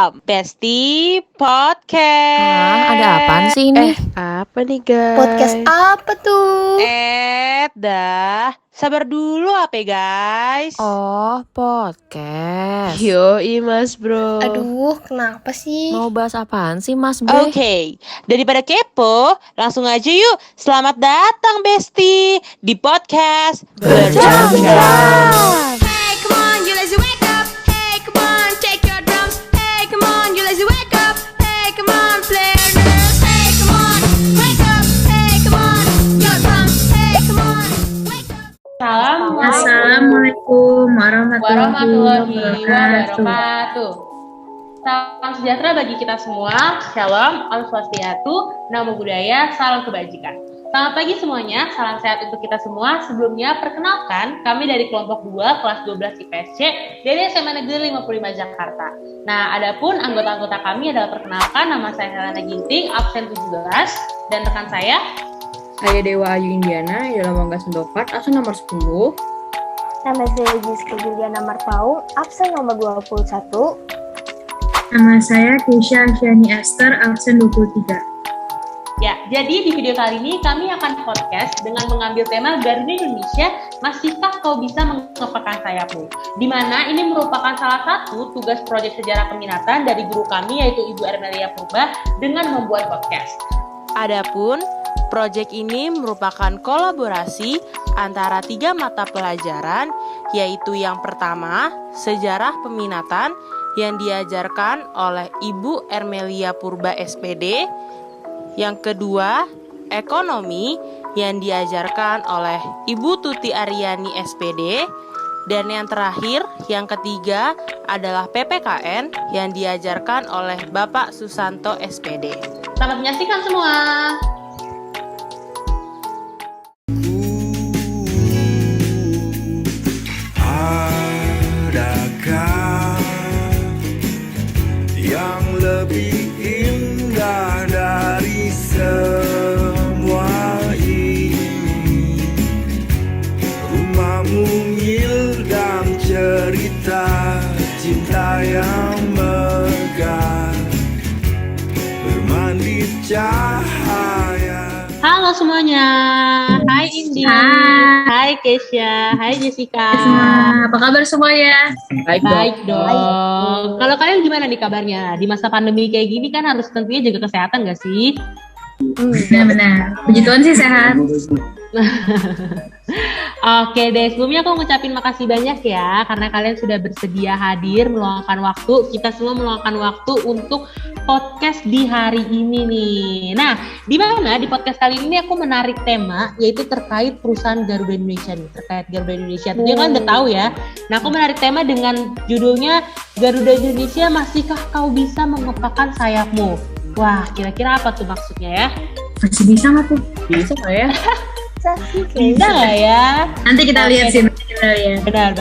welcome Besti Podcast. Ada apaan sih ini? Apa nih guys? Podcast apa tuh? Dah, sabar dulu apa guys? Oh, podcast. Yoi mas bro. Aduh, kenapa sih? Mau bahas apaan sih Mas B? Oke, daripada kepo, langsung aja yuk. Selamat datang Besti di podcast Berjam-jam. Hey, come on, you lazy wake up. Hey, come on, take your drums. Hey, come on, you lazy wake up. Hey, come on, play your drums. Hey, come on, wake up. Hey, come on, your drums. Hey, come on, wake up. Assalamualaikum warahmatullahi wabarakatuh. Salam sejahtera bagi kita semua. Shalom, Om Swastiastu, Namo Buddhaya, salam kebajikan. Selamat pagi semuanya, salam sehat untuk kita semua. Sebelumnya, perkenalkan, kami dari kelompok 2, kelas 12 IPSC, dari SMA Negeri 55 Jakarta. Nah, adapun anggota-anggota kami adalah perkenalkan, nama saya Helena Ginting, absen 17, dan rekan saya, Dewa Ayu Indiana, dalam Mangga Sendopart, absen nomor 10. Nama saya Giska Juliana Marpaung, absen nomor 21. Nama saya Keisha Syani Esther, absen 23. Ya, jadi di video kali ini kami akan podcast dengan mengambil tema Garuda Indonesia, masihkah kau bisa mengepakkan sayapmu? Di mana ini merupakan salah satu tugas proyek sejarah peminatan dari guru kami yaitu Ibu Ermelia Purba dengan membuat podcast. Adapun proyek ini merupakan kolaborasi antara 3 mata pelajaran, yaitu yang pertama, sejarah peminatan yang diajarkan oleh Ibu Ermelia Purba SPD, yang kedua, ekonomi yang diajarkan oleh Ibu Tuti Aryani SPD, dan yang terakhir, yang ketiga adalah PPKN yang diajarkan oleh Bapak Susanto SPD. Selamat menyaksikan semua. Adakah yang lebih indah dari semua ini? Rumahmu ngildam cerita cinta yang megah, bermandi cahaya. Halo semuanya, hai Indi, hai Keisha, hai Jessica. Apa kabar semuanya? Baik dong. Kalau kalian gimana nih kabarnya? Di masa pandemi kayak gini kan harus tentunya jaga kesehatan gak sih? Benar-benar. Puji Tuhan sih sehat. Oke deh, sebelumnya aku ngucapin makasih banyak ya karena kalian sudah bersedia hadir meluangkan waktu. Kita semua meluangkan waktu untuk podcast di hari ini nih. Nah, di mana di podcast kali ini aku menarik tema yaitu terkait perusahaan Garuda Indonesia nih, terkait Garuda Indonesia. Tentunya kan udah tahu ya. Nah, aku menarik tema dengan judulnya Garuda Indonesia, masihkah kau bisa mengepakkan sayapmu? Wah, kira-kira apa tuh maksudnya ya? Masih bisa nggak tuh? Bisa nggak ya? Bisa nggak ya? Nanti kita lihat sih. Benar.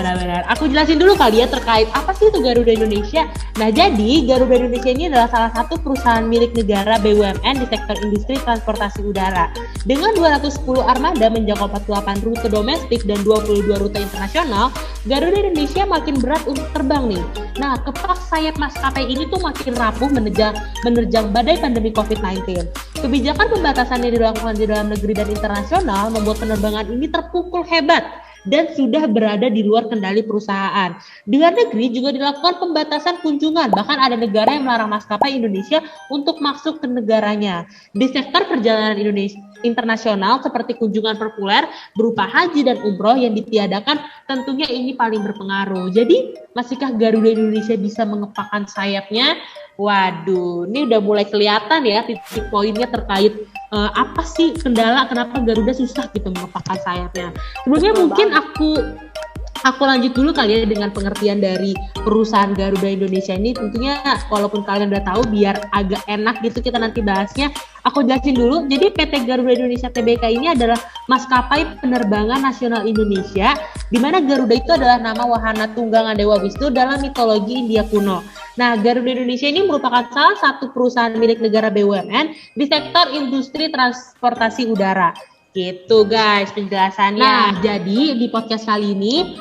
Aku jelasin dulu kali ya terkait apa sih itu Garuda Indonesia. Nah, jadi Garuda Indonesia ini adalah salah satu perusahaan milik negara BUMN di sektor industri transportasi udara. Dengan 210 armada menjangkau 48 rute domestik dan 22 rute internasional, Garuda Indonesia makin berat untuk terbang nih. Nah, kepak sayap maskapai ini tuh makin rapuh menerjang badai pandemi COVID-19. Kebijakan pembatasan yang dilakukan di dalam negeri dan internasional membuat penerbangan ini terpukul hebat dan sudah berada di luar kendali perusahaan. Di luar negeri juga dilakukan pembatasan kunjungan, bahkan ada negara yang melarang maskapai Indonesia untuk masuk ke negaranya. Di sektor perjalanan Indonesia internasional seperti kunjungan populer berupa haji dan umroh yang ditiadakan, tentunya ini paling berpengaruh. Jadi, masihkah Garuda Indonesia bisa mengepakkan sayapnya? Waduh, ini udah mulai kelihatan ya titik poinnya terkait apa sih kendala kenapa Garuda susah gitu mengepakkan sayapnya. Sebelumnya mungkin aku lanjut dulu kali ya dengan pengertian dari perusahaan Garuda Indonesia ini. Tentunya walaupun kalian udah tahu, biar agak enak gitu kita nanti bahasnya, aku jelasin dulu. Jadi PT Garuda Indonesia Tbk ini adalah maskapai penerbangan nasional Indonesia, di mana Garuda itu adalah nama wahana tunggangan Dewa Wisnu dalam mitologi India kuno. Nah, Garuda Indonesia ini merupakan salah satu perusahaan milik negara BUMN di sektor industri transportasi udara. Gitu guys penjelasannya. Nah, jadi di podcast kali ini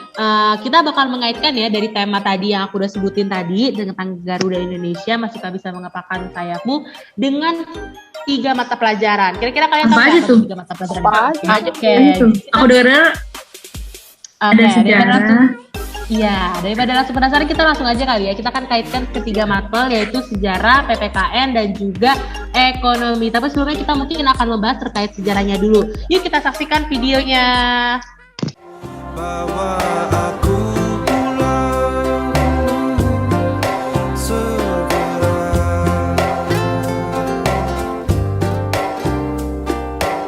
kita bakal mengaitkan ya dari tema tadi yang aku udah sebutin tadi tentang Garuda Indonesia masihkah bisa mengepakkan sayapmu dengan 3 mata pelajaran. Kira-kira kalian tahu Apa aja nggak tuh? 3 mata pelajaran? Oke. Itu. Aku dengar ada sejarah. Iya, daripada langsung penasaran kita langsung aja kali ya. Kita akan kaitkan ketiga matkul yaitu sejarah, PPKN dan juga ekonomi. Tapi sebelumnya kita mungkin akan membahas terkait sejarahnya dulu. Yuk kita saksikan videonya. Bawa aku pulang segera,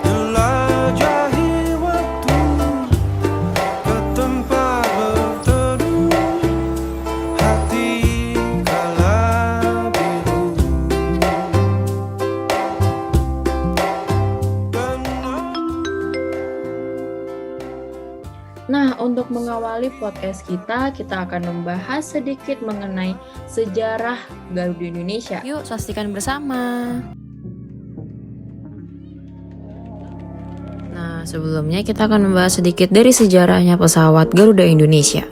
jelajahi waktu ke tempat berteduh, hati kala biru. Nah, untuk mengawali podcast kita akan membahas sedikit mengenai sejarah Garuda Indonesia. Yuk saksikan bersama. Nah, sebelumnya kita akan membahas sedikit dari sejarahnya pesawat Garuda Indonesia.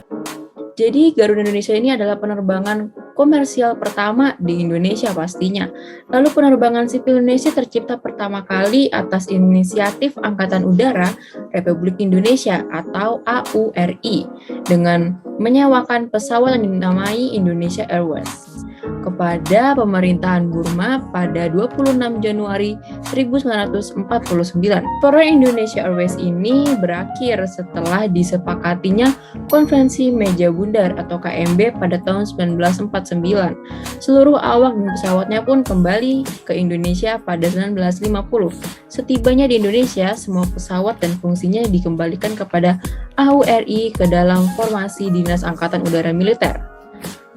Jadi, Garuda Indonesia ini adalah penerbangan komersial pertama di Indonesia pastinya. Lalu penerbangan sipil Indonesia tercipta pertama kali atas inisiatif Angkatan Udara Republik Indonesia atau AURI dengan menyewakan pesawat yang dinamai Indonesia Airways kepada pemerintahan Burma pada 26 Januari 1949. Proyek Indonesia Airways ini berakhir setelah disepakatinya Konvensi Meja Bundar atau KMB pada tahun 1949. Seluruh awak dan pesawatnya pun kembali ke Indonesia pada 1950. Setibanya di Indonesia, semua pesawat dan fungsinya dikembalikan kepada AURI ke dalam formasi Dinas Angkatan Udara Militer.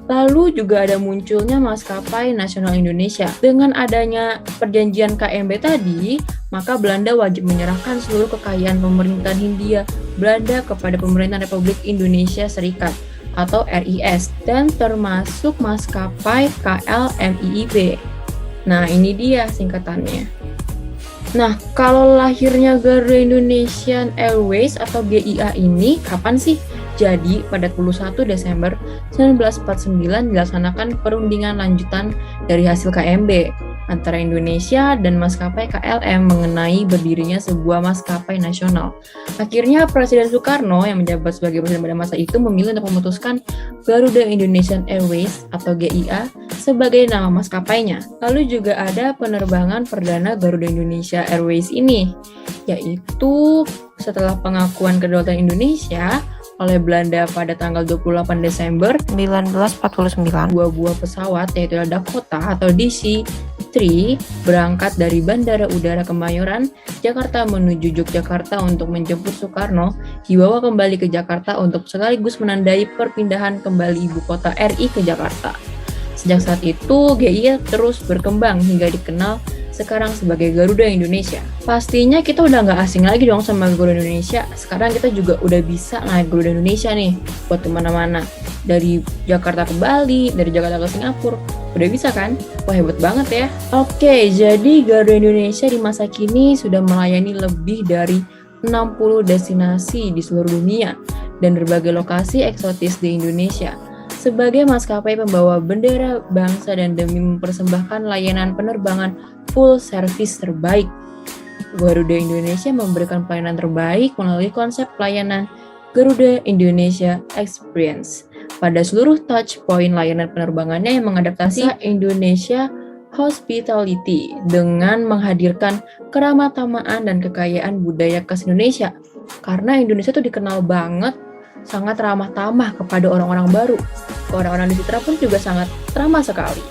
Lalu juga ada munculnya Maskapai Nasional Indonesia. Dengan adanya perjanjian KMB tadi, maka Belanda wajib menyerahkan seluruh kekayaan pemerintahan Hindia Belanda kepada Pemerintahan Republik Indonesia Serikat atau RIS dan termasuk maskapai KLMIIB. Nah, ini dia singkatannya. Nah, kalau lahirnya Garuda Indonesian Airways atau GIA ini kapan sih? Jadi, pada 21 Desember 1949 dilaksanakan perundingan lanjutan dari hasil KMB antara Indonesia dan maskapai KLM mengenai berdirinya sebuah maskapai nasional. Akhirnya Presiden Soekarno yang menjabat sebagai presiden pada masa itu memilih untuk memutuskan Garuda Indonesian Airways atau GIA sebagai nama maskapainya. Lalu juga ada penerbangan perdana Garuda Indonesia Airways ini, yaitu setelah pengakuan kedaulatan Indonesia oleh Belanda pada tanggal 28 Desember 1949. dua buah pesawat yaitu Dakota atau DC-3 berangkat dari Bandara Udara Kemayoran, Jakarta menuju Yogyakarta untuk menjemput Soekarno, dibawa kembali ke Jakarta untuk sekaligus menandai perpindahan kembali ibu kota RI ke Jakarta. Sejak saat itu, GIA terus berkembang hingga dikenal sekarang sebagai Garuda Indonesia. Pastinya kita udah nggak asing lagi dong sama Garuda Indonesia. Sekarang kita juga udah bisa naik Garuda Indonesia nih buat kemana-mana. Dari Jakarta ke Bali, dari Jakarta ke Singapura. Udah bisa kan? Wah, hebat banget ya. Oke, jadi Garuda Indonesia di masa kini sudah melayani lebih dari 60 destinasi di seluruh dunia dan berbagai lokasi eksotis di Indonesia. Sebagai maskapai pembawa bendera bangsa dan demi mempersembahkan layanan penerbangan full service terbaik, Garuda Indonesia memberikan pelayanan terbaik melalui konsep pelayanan Garuda Indonesia Experience pada seluruh touch point layanan penerbangannya yang mengadaptasi Indonesia Hospitality dengan menghadirkan keramah-tamahan dan kekayaan budaya khas Indonesia. Karena Indonesia tuh dikenal banget sangat ramah tamah kepada orang-orang baru. Orang-orang di Citra pun juga sangat ramah sekali.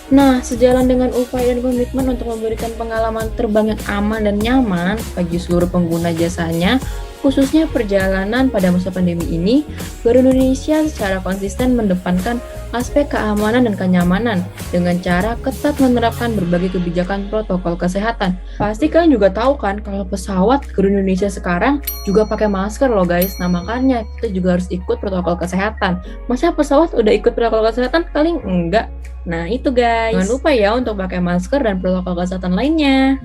Nah, sejalan dengan upaya dan komitmen untuk memberikan pengalaman terbang yang aman dan nyaman bagi seluruh pengguna jasanya, khususnya perjalanan pada masa pandemi ini, Garuda Indonesia secara konsisten mendepankan aspek keamanan dan kenyamanan dengan cara ketat menerapkan berbagai kebijakan protokol kesehatan. Pasti kalian juga tahu kan kalau pesawat Garuda Indonesia sekarang juga pakai masker loh guys. Nah makanya kita juga harus ikut protokol kesehatan. Masa pesawat udah ikut protokol kesehatan, kalian enggak? Nah itu guys, jangan lupa ya untuk pakai masker dan protokol kesehatan lainnya.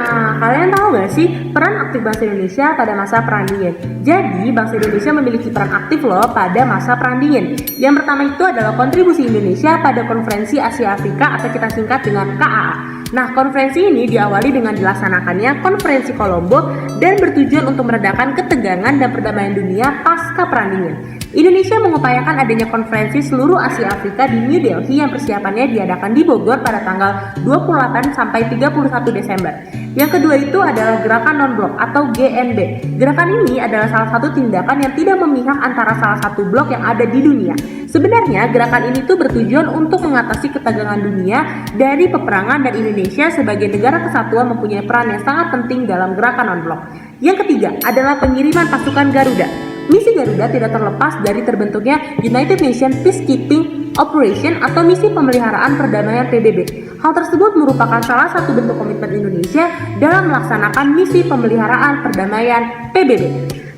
Nah, kalian tahu nggak sih peran aktif bangsa Indonesia pada masa Perang Dingin? Jadi, bangsa Indonesia memiliki peran aktif loh pada masa Perang Dingin. Yang pertama itu adalah kontribusi Indonesia pada Konferensi Asia Afrika atau kita singkat dengan KAA. Nah, konferensi ini diawali dengan dilaksanakannya Konferensi Kolombo dan bertujuan untuk meredakan ketegangan dan perdamaian dunia pasca Perang Dingin. Indonesia mengupayakan adanya konferensi seluruh Asia Afrika di New Delhi yang persiapannya diadakan di Bogor pada tanggal 28 sampai 31 Desember. Yang kedua itu adalah Gerakan Non-Blok atau GNB. Gerakan ini adalah salah satu tindakan yang tidak memihak antara salah satu blok yang ada di dunia. Sebenarnya gerakan ini tuh bertujuan untuk mengatasi ketegangan dunia dari peperangan dan Indonesia sebagai negara kesatuan mempunyai peran yang sangat penting dalam Gerakan Non-Blok. Yang ketiga adalah pengiriman pasukan Garuda. Misi Garuda tidak terlepas dari terbentuknya United Nations Peacekeeping Operation atau misi pemeliharaan perdamaian PBB. Hal tersebut merupakan salah satu bentuk komitmen Indonesia dalam melaksanakan misi pemeliharaan perdamaian PBB.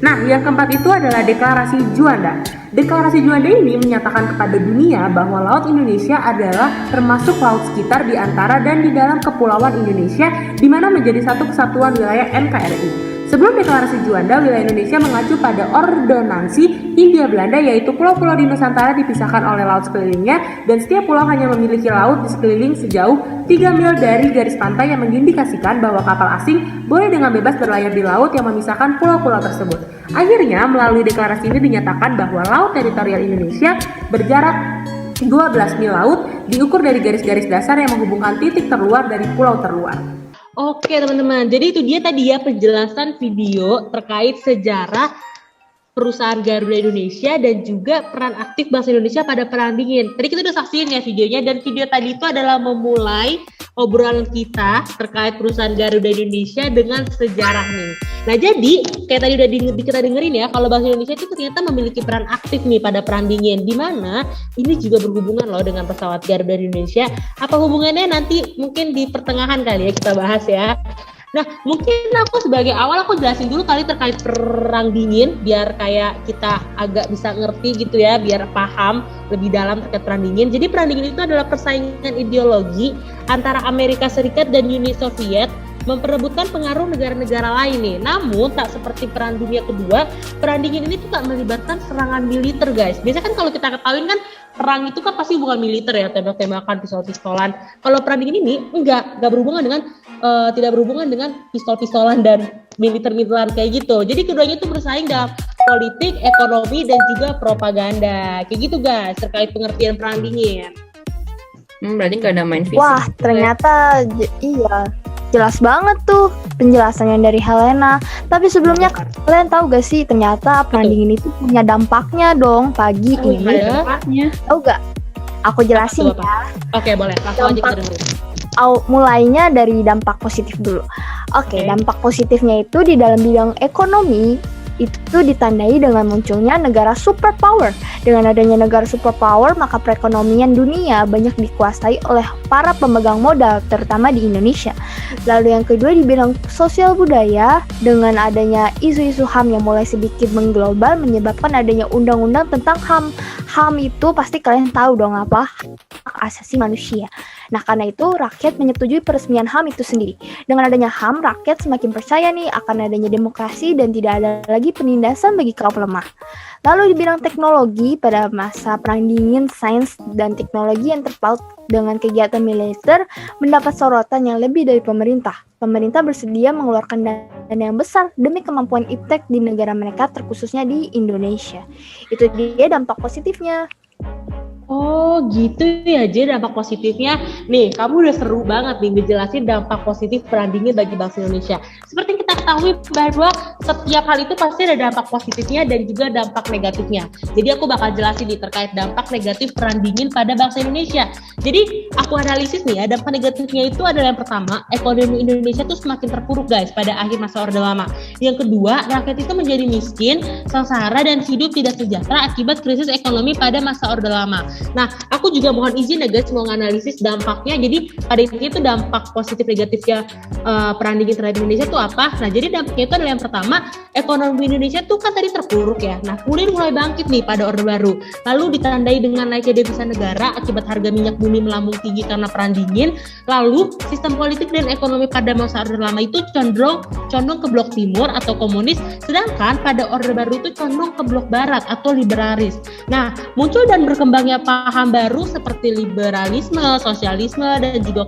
Nah, yang keempat itu adalah Deklarasi Juanda. Deklarasi Juanda ini menyatakan kepada dunia bahwa Laut Indonesia adalah termasuk laut sekitar di antara dan di dalam Kepulauan Indonesia, di mana menjadi satu kesatuan wilayah NKRI. Sebelum deklarasi Juanda, wilayah Indonesia mengacu pada ordonansi Hindia Belanda, yaitu pulau-pulau di Nusantara dipisahkan oleh laut sekelilingnya dan setiap pulau hanya memiliki laut di sekeliling sejauh 3 mil dari garis pantai yang mengindikasikan bahwa kapal asing boleh dengan bebas berlayar di laut yang memisahkan pulau-pulau tersebut. Akhirnya, melalui deklarasi ini dinyatakan bahwa laut teritorial Indonesia berjarak 12 mil laut diukur dari garis-garis dasar yang menghubungkan titik terluar dari pulau terluar. Oke teman-teman, jadi itu dia tadi ya penjelasan video terkait sejarah perusahaan Garuda Indonesia dan juga peran aktif bangsa Indonesia pada Perang Dingin. Tadi kita udah saksiin ya videonya, dan video tadi itu adalah memulai obrolan kita terkait perusahaan Garuda Indonesia dengan sejarah nih. Nah jadi kayak tadi udah kita dengerin ya, kalau bangsa Indonesia itu ternyata memiliki peran aktif nih pada Perang Dingin, di mana ini juga berhubungan loh dengan pesawat Garuda Indonesia. Apa hubungannya nanti mungkin di pertengahan kali ya kita bahas ya. Nah, mungkin aku sebagai awal aku jelasin dulu kali terkait Perang Dingin biar kayak kita agak bisa ngerti gitu ya, biar paham lebih dalam terkait Perang Dingin. Jadi Perang Dingin itu adalah persaingan ideologi antara Amerika Serikat dan Uni Soviet memperebutkan pengaruh negara-negara lain nih. Namun tak seperti Perang Dunia Kedua, Perang Dingin ini tuh tak melibatkan serangan militer guys. Biasanya kan kalau kita ketahuin kan perang itu kan pasti bukan militer ya, tembak-tembakan, pistol-pistolan. Kalau Perang Dingin ini enggak berhubungan dengan tidak berhubungan dengan pistol-pistolan dan militer-militeran kayak gitu. Jadi keduanya itu bersaing dalam politik, ekonomi, dan juga propaganda. Kayak gitu guys, terkait pengertian Perang Dingin. Berarti nggak ada main fisik. Wah, ternyata iya. Jelas banget tuh penjelasannya dari Helena. Tapi sebelumnya kalian tahu gak sih ternyata Perang Dingin itu punya dampaknya dong pagi ini. Dampaknya. Tahu gak? Aku jelasin Apa? ya. Oke, boleh. Langsung aja kita dengerin. Mulainya dari dampak positif dulu. Oke, dampak positifnya itu di dalam bidang ekonomi itu ditandai dengan munculnya negara superpower. Dengan adanya negara superpower, maka perekonomian dunia banyak dikuasai oleh para pemegang modal, terutama di Indonesia. Lalu yang kedua di bidang sosial budaya, dengan adanya isu-isu HAM yang mulai sedikit mengglobal menyebabkan adanya undang-undang tentang HAM. HAM itu pasti kalian tahu dong apa? Hak asasi manusia. Nah, karena itu rakyat menyetujui peresmian HAM itu sendiri. Dengan adanya HAM, rakyat semakin percaya nih akan adanya demokrasi dan tidak ada lagi penindasan bagi kaum lemah. Lalu di bidang teknologi, pada masa Perang Dingin, sains dan teknologi yang terpaut dengan kegiatan militer mendapat sorotan yang lebih dari pemerintah. Pemerintah bersedia mengeluarkan dana yang besar demi kemampuan iptek di negara mereka, terkhususnya di Indonesia. Itu dia dampak positifnya. Oh gitu ya, jadi dampak positifnya nih, kamu udah seru banget nih ngejelasin dampak positif Perang Dingin bagi bangsa Indonesia. Seperti yang kita ketahui bahwa setiap hal itu pasti ada dampak positifnya dan juga dampak negatifnya. Jadi aku bakal jelasin nih terkait dampak negatif Perang Dingin pada bangsa Indonesia. Jadi aku analisis nih ya, dampak negatifnya itu adalah yang pertama, ekonomi Indonesia tuh semakin terpuruk guys pada akhir masa Orde Lama. Yang kedua, rakyat itu menjadi miskin, sengsara dan hidup tidak sejahtera akibat krisis ekonomi pada masa Orde Lama. Nah, aku juga mohon izin ya guys mau nganalisis dampaknya. Jadi pada intinya itu dampak positif negatifnya Perang Dingin terhadap Indonesia itu apa? Nah, jadi dampaknya itu adalah yang pertama, ekonomi Indonesia tuh kan tadi terpuruk ya. Nah, kemudian mulai bangkit nih pada Orde Baru. Lalu ditandai dengan naiknya devisa negara akibat harga minyak bumi melambung tinggi karena perang dingin. Lalu sistem politik dan ekonomi pada masa Orde Lama itu condong ke blok timur atau komunis, sedangkan pada Orde Baru itu condong ke blok barat atau liberalis. Nah, muncul dan berkembangnya paham baru seperti liberalisme, sosialisme, dan juga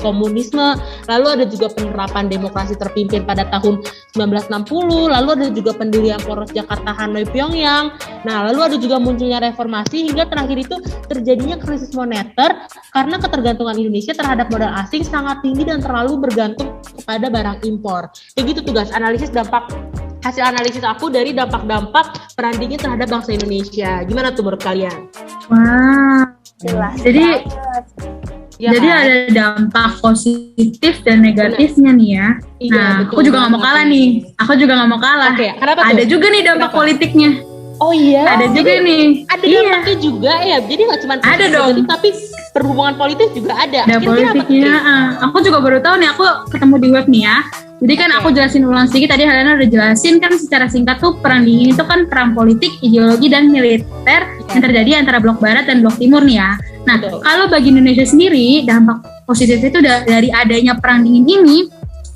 komunisme. Lalu ada juga penerapan demokrasi terpimpin pada tahun 1960, lalu ada juga pendirian poros Jakarta Hanoi Pyongyang. Nah, lalu ada juga munculnya reformasi hingga terakhir itu terjadinya krisis moneter karena ketergantungan Indonesia terhadap modal asing sangat tinggi dan terlalu bergantung kepada barang impor. Kayak gitu tuh guys, hasil analisis aku dari dampak-dampak perang dingin terhadap bangsa Indonesia. Gimana tuh menurut kalian? Wah. Jelas Jadi Ya jadi kan? ada dampak positif dan negatifnya nih ya. Iya, Nah, betul aku juga nggak mau banget kalah nih. nih. Aku juga nggak mau kalah. Oke, kenapa tuh? Ada juga nih dampak Kenapa? politiknya. Oh iya. Ada juga nih. Ada Iya. dampaknya juga ya. Jadi nggak cuma Ada dong. negatif, tapi perhubungan politik juga ada. Ada Kira-kira apa tuh, politiknya. Ki? Aku juga baru tahu nih. Aku ketemu di web nih ya. Jadi kan Oke. aku jelasin ulang sedikit. Tadi Helena udah jelasin kan secara singkat tuh perang dingin itu kan perang politik, ideologi, dan militer yang terjadi antara blok barat dan blok timur nih ya. Nah, Betul. kalau bagi Indonesia sendiri dampak positif itu dari adanya perang dingin ini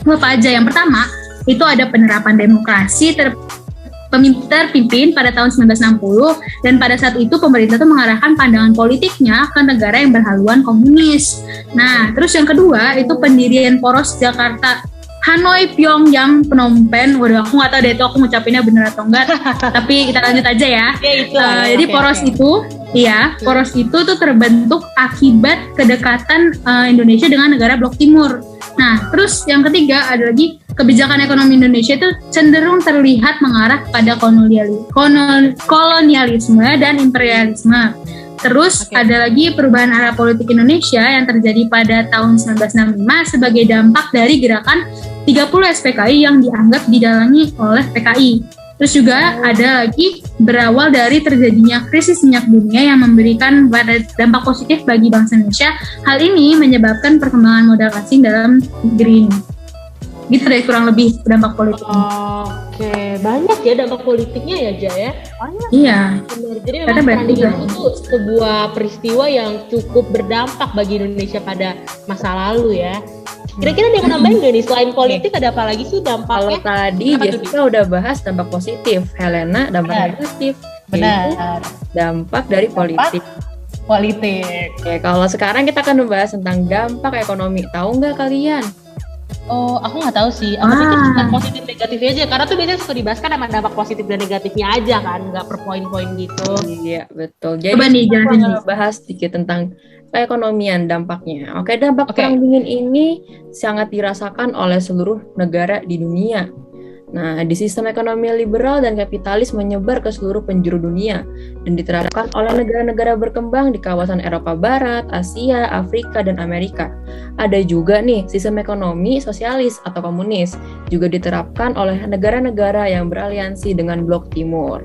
apa aja? Yang pertama itu ada penerapan demokrasi terpimpin pada tahun 1960 dan pada saat itu pemerintah tuh mengarahkan pandangan politiknya ke negara yang berhaluan komunis. Nah, terus yang kedua itu pendirian poros Jakarta Hanoi Pyongyang Phnom Penh. Waduh, aku nggak tahu deh itu aku ngucapinnya bener atau enggak. Tapi kita lanjut aja ya. Ya itu. Jadi poros itu tuh terbentuk akibat kedekatan Indonesia dengan negara blok timur. Nah, terus yang ketiga ada lagi kebijakan ekonomi Indonesia itu cenderung terlihat mengarah pada kolonialisme dan imperialisme. Terus ada lagi perubahan arah politik Indonesia yang terjadi pada tahun 1965 sebagai dampak dari gerakan 30 SPKI yang dianggap didalangi oleh PKI. Terus juga ada lagi berawal dari terjadinya krisis minyak dunia yang memberikan dampak positif bagi bangsa Indonesia. Hal ini menyebabkan perkembangan modal asing dalam negeri ini. Gitu deh kurang lebih dampak politiknya. Oke, banyak ya dampak politiknya ya, Ja ya. Iya. Benar. Jadi Kata memang perang banyak dingin juga. itu sebuah peristiwa yang cukup berdampak bagi Indonesia pada masa lalu ya. Kira-kira ada yang mau nambahin nggak nih? Selain politik ada apa lagi sih Kalau dampaknya? tadi Apa tuh, Jessica udah bahas dampak positif, Helena dampak Benar. negatif. Yaitu Benar. dampak dari politik. Politik. Oke, kalau sekarang kita akan membahas tentang dampak ekonomi. Tahu nggak kalian? Oh, aku nggak tahu sih. Aku pikir cuma positif negatifnya aja. Karena tuh biasanya suka dibahas kan emang dampak positif dan negatifnya aja kan, nggak per poin-poin gitu. Iya, betul. Jadi Coba nih, kita jelasin akan nih. bahas sedikit tentang keekonomian dampaknya. Oke, dampak Oke. perang dingin ini sangat dirasakan oleh seluruh negara di dunia. Nah, di sistem ekonomi liberal dan kapitalis menyebar ke seluruh penjuru dunia dan diterapkan oleh negara-negara berkembang di kawasan Eropa Barat, Asia, Afrika, dan Amerika. Ada juga nih sistem ekonomi sosialis atau komunis, juga diterapkan oleh negara-negara yang beraliansi dengan blok timur.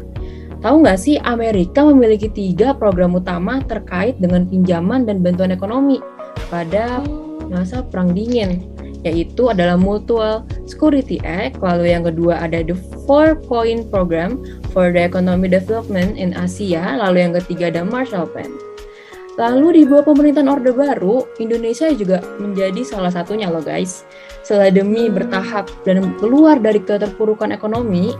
Tahu nggak sih Amerika memiliki 3 program utama terkait dengan pinjaman dan bantuan ekonomi pada masa perang dingin, yaitu adalah Mutual Security Act, lalu yang kedua ada the 4-Point Program for the Economic Development in Asia, lalu yang ketiga ada Marshall Plan. Lalu di bawah pemerintahan Orde Baru, Indonesia juga menjadi salah satunya loh guys. Setelah demi bertahap dan keluar dari keterpurukan ekonomi,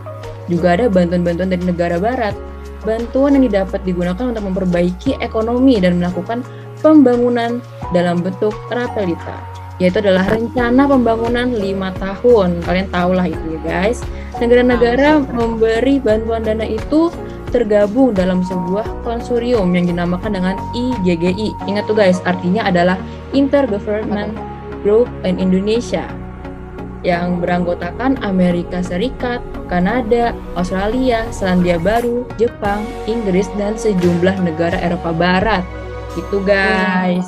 juga ada bantuan-bantuan dari negara barat. Bantuan yang didapat digunakan untuk memperbaiki ekonomi dan melakukan pembangunan dalam bentuk Rapelita, yaitu adalah rencana pembangunan 5 tahun. Kalian tahulah itu ya guys. Negara-negara memberi bantuan dana itu tergabung dalam sebuah konsorsium yang dinamakan dengan IGGI. Ingat tuh guys, artinya adalah Intergovernment Group in Indonesia, yang beranggotakan Amerika Serikat, Kanada, Australia, Selandia Baru, Jepang, Inggris, dan sejumlah negara Eropa Barat. Gitu guys.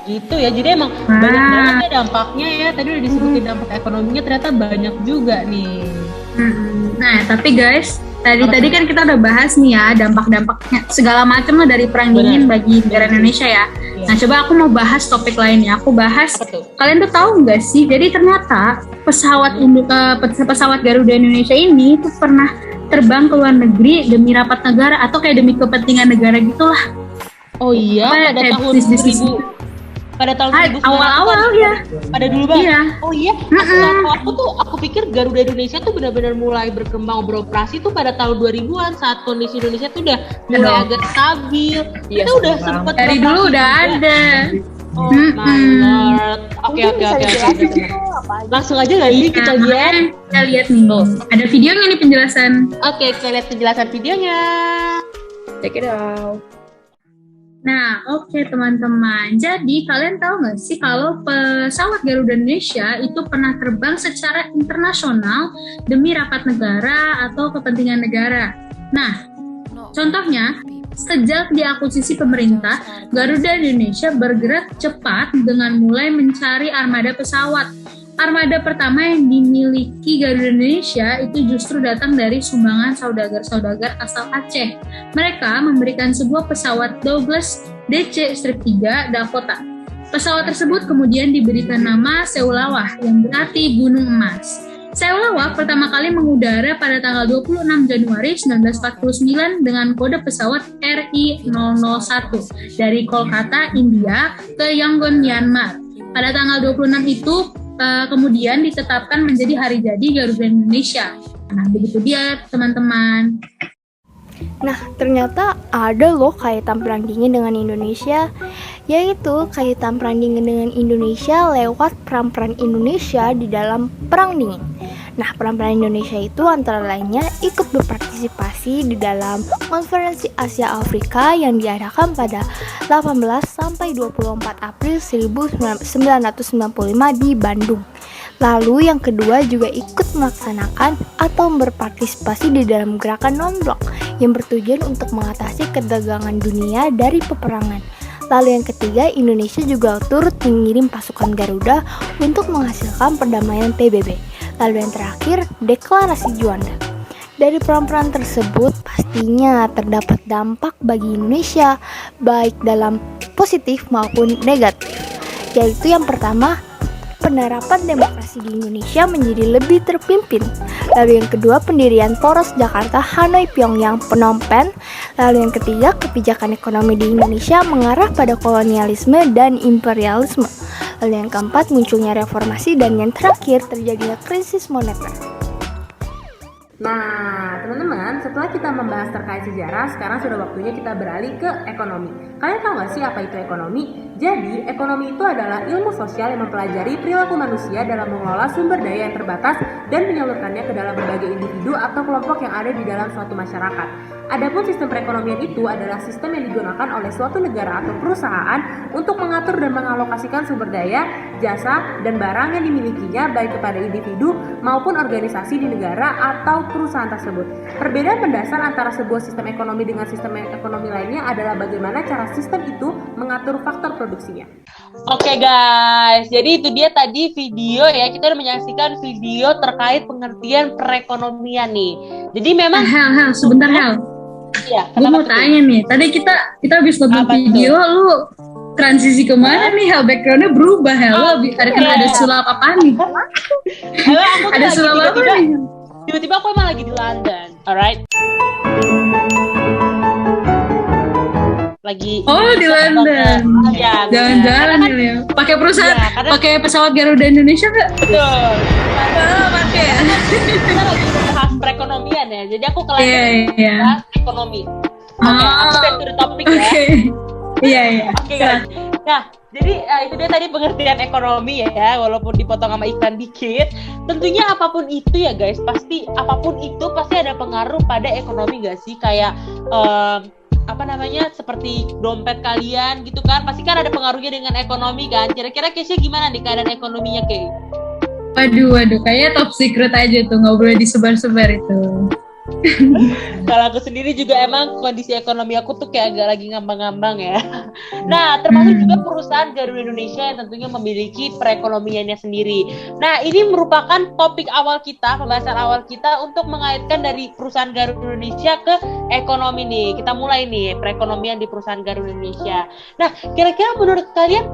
Gitu ya, jadi emang banyak banget ya dampaknya ya. Tadi udah disebutin dampak ekonominya, ternyata banyak juga nih. Nah, tapi guys, tadi kan kita udah bahas nih ya dampak-dampaknya segala macam lah dari perang dingin bagi negara Indonesia ya. Nah, coba aku mau bahas topik lainnya. Aku bahas, Apa tuh? kalian tuh tahu nggak sih? Jadi ternyata pesawat Garuda Indonesia ini tuh pernah terbang ke luar negeri demi rapat negara atau kayak demi kepentingan negara gitulah. Oh iya, pada tahun 2000. Pada tahun 1900 awal-awal ya. Pada dulu banget. Iya. Oh iya, aku pikir Garuda Indonesia tuh benar-benar mulai berkembang beroperasi tuh pada tahun 2000-an saat kondisi Indonesia tuh udah mulai agak stabil. Iya, Kita udah sempet dari dulu udah juga. ada. Oh my lord. Oke. Langsung aja nggak sih kita lihat? Kita lihat nih. Ada videonya nih penjelasan. Oke, kita lihat penjelasan videonya. Check it out. Nah, oke teman-teman. Jadi kalian tahu nggak sih kalau pesawat Garuda Indonesia itu pernah terbang secara internasional demi rapat negara atau kepentingan negara. Nah, contohnya sejak diakuisisi pemerintah, Garuda Indonesia bergerak cepat dengan mulai mencari armada pesawat. Armada pertama yang dimiliki Garuda Indonesia itu justru datang dari sumbangan saudagar-saudagar asal Aceh. Mereka memberikan sebuah pesawat Douglas DC-3 Dakota. Pesawat tersebut kemudian diberikan nama Seulawah yang berarti Gunung Emas. Seulawah pertama kali mengudara pada tanggal 26 Januari 1949 dengan kode pesawat RI-001 dari Kolkata, India ke Yangon, Myanmar. Pada tanggal 26 itu kemudian ditetapkan menjadi hari jadi Garuda Indonesia. Nah, begitu dia teman-teman. Nah, ternyata ada loh kaitan perang dingin dengan Indonesia, yaitu kaitan perang dingin dengan Indonesia lewat peran-peran Indonesia di dalam perang dingin. Nah, peran-peran Indonesia itu antara lainnya ikut berpartisipasi di dalam konferensi Asia Afrika yang diadakan pada 18 sampai 24 April 1995 di Bandung. Lalu yang kedua juga ikut melaksanakan atau berpartisipasi di dalam gerakan non-blok yang bertujuan untuk mengatasi ketegangan dunia dari peperangan. Lalu yang ketiga, Indonesia juga turut mengirim pasukan Garuda untuk menghasilkan perdamaian PBB. Lalu yang terakhir, deklarasi Juanda. Dari peran-peran tersebut pastinya terdapat dampak bagi Indonesia, baik dalam positif maupun negatif. Yaitu yang pertama, penerapan demokrasi di Indonesia menjadi lebih terpimpin. Lalu yang kedua, pendirian poros Jakarta, Hanoi, Pyongyang, Phnom Penh. Lalu yang ketiga, kebijakan ekonomi di Indonesia mengarah pada kolonialisme dan imperialisme. Lalu yang keempat, munculnya reformasi. Dan yang terakhir, terjadinya krisis moneter. Nah, teman-teman, setelah kita membahas terkait sejarah, sekarang sudah waktunya kita beralih ke ekonomi. Kalian tahu nggak sih apa itu ekonomi? Jadi, ekonomi itu adalah ilmu sosial yang mempelajari perilaku manusia dalam mengelola sumber daya yang terbatas dan menyalurkannya ke dalam berbagai individu atau kelompok yang ada di dalam suatu masyarakat. Adapun sistem perekonomian itu adalah sistem yang digunakan oleh suatu negara atau perusahaan untuk mengatur dan mengalokasikan sumber daya, jasa, dan barang yang dimilikinya baik kepada individu maupun organisasi di negara atau perusahaan tersebut. Perbedaan mendasar antara sebuah sistem ekonomi dengan sistem ekonomi lainnya adalah bagaimana cara sistem itu mengatur faktor produksinya. Oke guys, jadi itu dia tadi video ya, kita udah menyaksikan video terkait pengertian perekonomian nih. Jadi memang Hel, sebentar Hel. Iya, Gue mau tanya nih, tadi kita habis nonton video, lu transisi kemana nih Hel? Backgroundnya berubah Hel, ada sulap apa nih? Ada sulap apa nih? Tiba-tiba aku emang lagi di London, alright? Lagi di London. Ya, jalan-jalan ya. Pakai perusahaan, pakai pesawat Garuda Indonesia nggak? Betul. Pakai. Kita lagi membahas perekonomian ya. Jadi aku ke London bahas ekonomi. Oke, aku back to the topic ya. Iya. Oke guys. Nah, jadi itu dia tadi pengertian ekonomi ya, walaupun dipotong sama iklan dikit. Tentunya apapun itu ya guys, apapun itu pasti ada pengaruh pada ekonomi gak sih? Kayak seperti dompet kalian gitu kan, pasti kan ada pengaruhnya dengan ekonomi kan. Kira-kira Kesha gimana nih keadaan ekonominya Kay? Waduh, kayaknya top secret aja tuh, nggak boleh disebar-sebar itu. Kalau aku sendiri juga emang kondisi ekonomi aku tuh kayak agak lagi ngambang-ngambang ya. Nah, termasuk juga perusahaan Garuda Indonesia yang tentunya memiliki perekonomiannya sendiri. Nah, ini merupakan topik awal kita, pembahasan awal kita untuk mengaitkan dari perusahaan Garuda Indonesia ke ekonomi nih. Kita mulai nih perekonomian di perusahaan Garuda Indonesia. Nah, kira-kira menurut kalian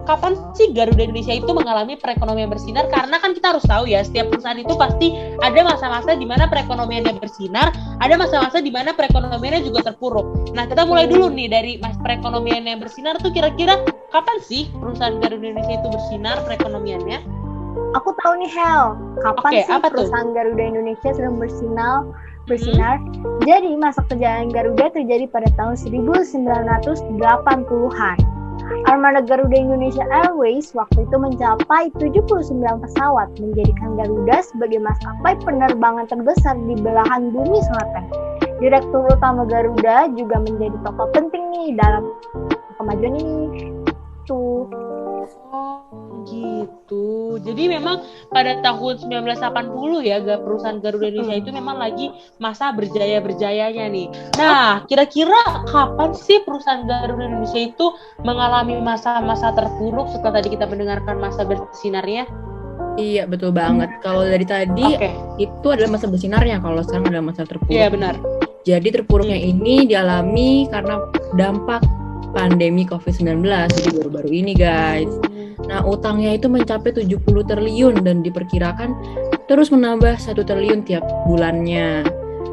kapan sih Garuda Indonesia itu mengalami perekonomian bersinar? Karena kan kita harus tahu ya, setiap perusahaan itu pasti ada masa-masa di mana perekonomiannya bersinar, ada masa-masa di mana perekonomiannya juga terpuruk. Nah, kita mulai dulu nih dari perekonomiannya bersinar tuh kira-kira kapan sih perusahaan Garuda Indonesia itu bersinar perekonomiannya? Aku tahu nih Hel, kapan Oke, sih apa tuh? perusahaan Garuda Indonesia sedang bersinar? Jadi masa kejayaan Garuda terjadi pada tahun 1980-an. Armada Garuda Indonesia Airways waktu itu mencapai 79 pesawat, menjadikan Garuda sebagai maskapai penerbangan terbesar di belahan bumi selatan. Direktur utama Garuda juga menjadi tokoh penting nih dalam kemajuan ini. Tuh. Oh, gitu. Jadi memang pada tahun 1980 ya, perusahaan Garuda Indonesia itu memang lagi masa berjaya-berjayanya nih. Nah, kira-kira kapan sih perusahaan Garuda Indonesia itu mengalami masa-masa terpuruk setelah tadi kita mendengarkan masa bersinarnya? Iya, betul banget. Kalau dari tadi itu adalah masa bersinarnya, kalau sekarang adalah masa terpuruk. Iya, benar. Jadi terpuruknya ini dialami karena dampak pandemi COVID-19, jadi baru-baru ini guys. Nah, utangnya itu mencapai 70 triliun dan diperkirakan terus menambah 1 triliun tiap bulannya.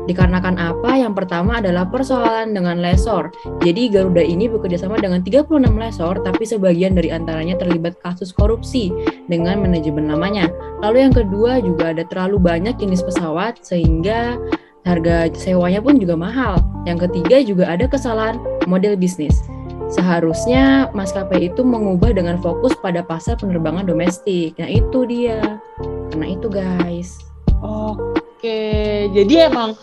Dikarenakan apa? Yang pertama adalah persoalan dengan lessor. Jadi Garuda ini bekerjasama dengan 36 lessor, tapi sebagian dari antaranya terlibat kasus korupsi dengan manajemen lamanya. Lalu yang kedua juga ada terlalu banyak jenis pesawat sehingga harga sewanya pun juga mahal. Yang ketiga juga ada kesalahan model bisnis. Seharusnya maskapai itu mengubah dengan fokus pada pasar penerbangan domestik. Nah itu dia. Karena itu guys. Oke, jadi emang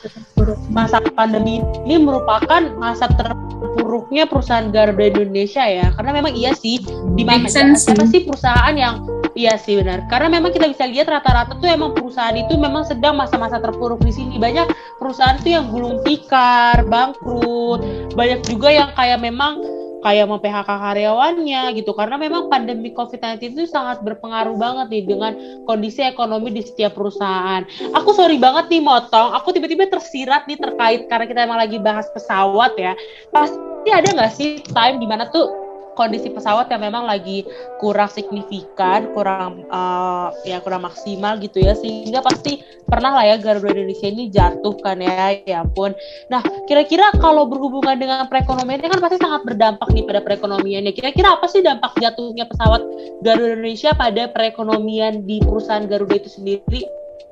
masa pandemi ini merupakan masa terpuruknya perusahaan Garuda Indonesia ya. Karena memang iya sih, di mana siapa sih perusahaan yang iya sih benar. Karena memang kita bisa lihat rata-rata tuh emang perusahaan itu memang sedang masa-masa terpuruk di sini. Banyak perusahaan tuh yang gulung tikar, bangkrut. Banyak juga yang kayak memang kayak mau PHK karyawannya gitu, karena memang pandemi COVID-19 itu sangat berpengaruh banget nih dengan kondisi ekonomi di setiap perusahaan. Aku sorry banget nih motong, aku tiba-tiba tersirat nih terkait karena kita emang lagi bahas pesawat ya. Pasti ada nggak sih time dimana tuh kondisi pesawat yang memang lagi kurang signifikan, kurang maksimal gitu ya, sehingga pasti pernah lah ya Garuda Indonesia ini jatuh kan ya ampun. Nah, kira-kira kalau berhubungan dengan perekonomiannya kan pasti sangat berdampak nih pada perekonomiannya. Kira-kira apa sih dampak jatuhnya pesawat Garuda Indonesia pada perekonomian di perusahaan Garuda itu sendiri?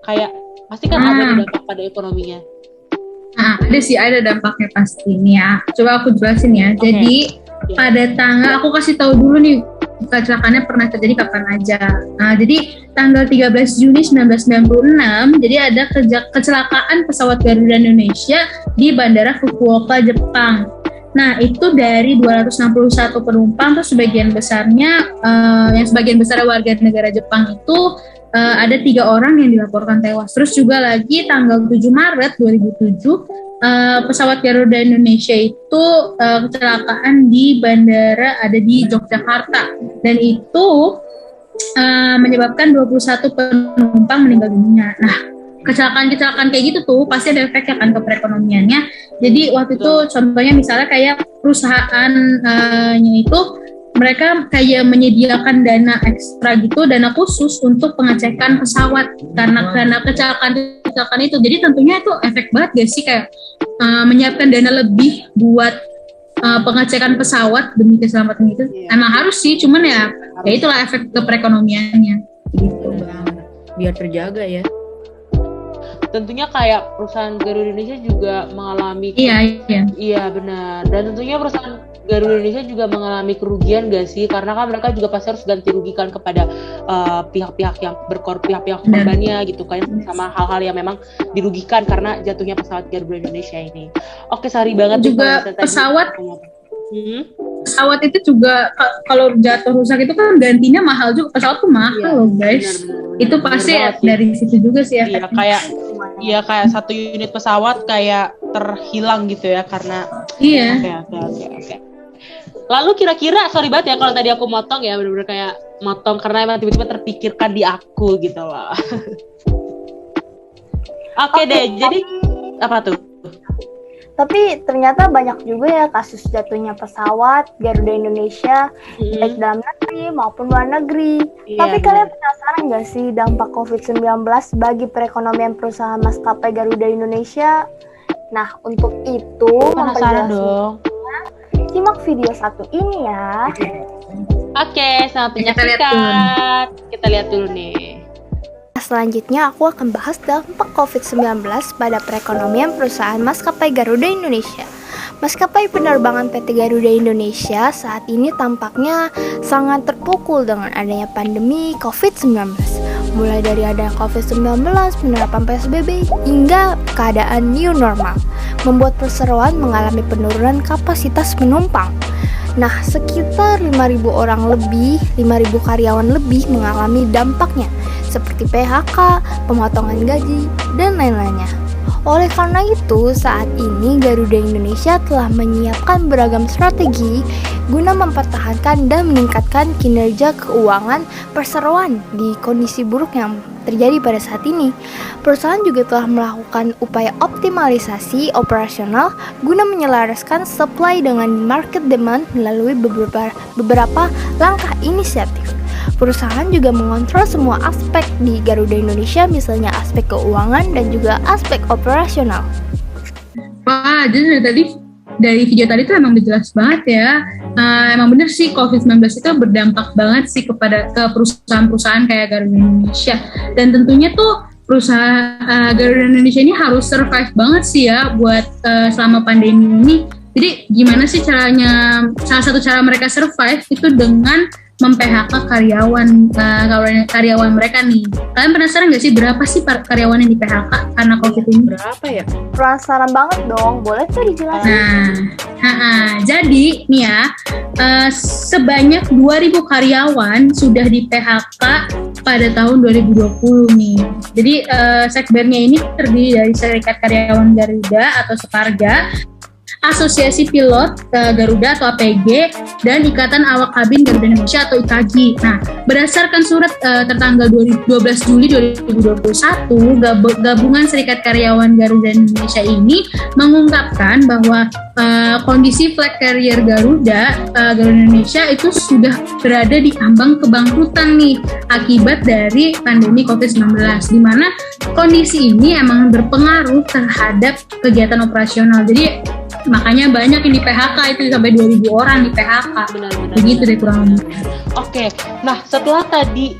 Kayak pasti kan ada dampak pada ekonominya. Nah, ada dampaknya pasti nih ya. Coba aku jelasin ya. Jadi pada tanggal, aku kasih tahu dulu nih kecelakaannya pernah terjadi kapan aja. Nah, jadi tanggal 13 Juni 1996, jadi ada kecelakaan pesawat Garuda Indonesia di Bandara Fukuoka, Jepang. Nah, itu dari 261 penumpang, terus sebagian besarnya, yang sebagian besar warga negara Jepang itu ada 3 orang yang dilaporkan tewas. Terus juga lagi tanggal 7 Maret 2007, pesawat Garuda Indonesia itu kecelakaan di bandara ada di Yogyakarta, dan itu menyebabkan 21 penumpang meninggal dunia. Nah, kecelakaan-kecelakaan kayak gitu tuh pasti ada efeknya kan ke perekonomiannya. Jadi waktu itu contohnya misalnya kayak perusahaannya itu mereka kayak menyediakan dana ekstra gitu, dana khusus untuk pengecekan pesawat karena kecelakaan itu. Jadi tentunya itu efek banget gak sih, kayak menyiapkan dana lebih buat pengecekan pesawat demi keselamatan itu. Emang harus sih, cuman ya itulah efek ke perekonomiannya gitu. Biar terjaga ya. Tentunya kayak perusahaan Garuda Indonesia juga mengalami Iya benar. Dan tentunya perusahaan Garuda Indonesia juga mengalami kerugian gak sih? Karena kan mereka juga pasti harus ganti rugikan kepada pihak-pihak yang pihak-pihak korbannya gitu kan, sama hal-hal yang memang dirugikan karena jatuhnya pesawat Garuda Indonesia ini. Oke, sorry banget juga pesawat. Pesawat itu juga kalau jatuh rusak itu kan gantinya mahal juga. Pesawat tuh mahal loh guys. Benar, itu pasti dari situ juga sih efeknya. Kayak satu unit pesawat kayak terhilang gitu ya karena. Iya. Oke. Lalu kira-kira sorry banget ya kalau tadi aku motong ya, benar-benar kayak motong karena emang tiba-tiba terpikirkan di aku gitu loh. Oke deh, jadi apa tuh? Tapi ternyata banyak juga ya kasus jatuhnya pesawat Garuda Indonesia, baik dalam negeri maupun luar negeri. Iya, Tapi benar. kalian penasaran nggak sih dampak COVID-19 bagi perekonomian perusahaan maskapai Garuda Indonesia? Nah, untuk itu Penasaran dong. simak video satu ini ya. Oke, selamat Kita lihat menyaksikan. Kita lihat dulu nih. Selanjutnya aku akan bahas dampak COVID-19 pada perekonomian perusahaan maskapai Garuda Indonesia. Maskapai penerbangan PT Garuda Indonesia saat ini tampaknya sangat terpukul dengan adanya pandemi COVID-19. Mulai dari adanya COVID-19, penerapan PSBB, hingga keadaan new normal, membuat perseroan mengalami penurunan kapasitas penumpang. Nah, sekitar 5.000 orang lebih, 5.000 karyawan lebih mengalami dampaknya, seperti PHK, pemotongan gaji, dan lain-lainnya. Oleh karena itu, saat ini Garuda Indonesia telah menyiapkan beragam strategi guna mempertahankan dan meningkatkan kinerja keuangan perseroan di kondisi buruk yang terjadi pada saat ini. Perusahaan juga telah melakukan upaya optimalisasi operasional guna menyelaraskan supply dengan market demand melalui beberapa langkah inisiatif. Perusahaan juga mengontrol semua aspek di Garuda Indonesia, misalnya aspek keuangan dan juga aspek operasional. Wah, jadi dari video tadi tuh emang udah jelas banget ya. Emang bener sih COVID-19 itu berdampak banget sih ke perusahaan-perusahaan kayak Garuda Indonesia. Dan tentunya tuh perusahaan Garuda Indonesia ini harus survive banget sih ya buat selama pandemi ini. Jadi gimana sih caranya, salah satu cara mereka survive itu dengan mem-PHK karyawan mereka nih. Kalian penasaran nggak sih berapa sih karyawan yang di-PHK karena COVID ini? Berapa ya? Penasaran banget dong, boleh tuh dijelasin? Jadi nih ya, sebanyak 2.000 karyawan sudah di-PHK pada tahun 2020 nih. Jadi Sekbernya ini terdiri dari Serikat Karyawan Garuda atau Sekarga, Asosiasi Pilot Garuda atau APG, dan Ikatan Awak Kabin Garuda Indonesia atau IKAGI. Nah, berdasarkan surat tertanggal 12 Juli 2021, Gabungan Serikat Karyawan Garuda Indonesia ini mengungkapkan bahwa kondisi flag carrier Garuda Indonesia itu sudah berada di ambang kebangkrutan nih akibat dari pandemi COVID-19, di mana kondisi ini emang berpengaruh terhadap kegiatan operasional. Jadi makanya banyak yang di PHK, itu sampai 2.000 orang di PHK. Benar-benar. Begitu deh kurang lebih. Oke, nah setelah tadi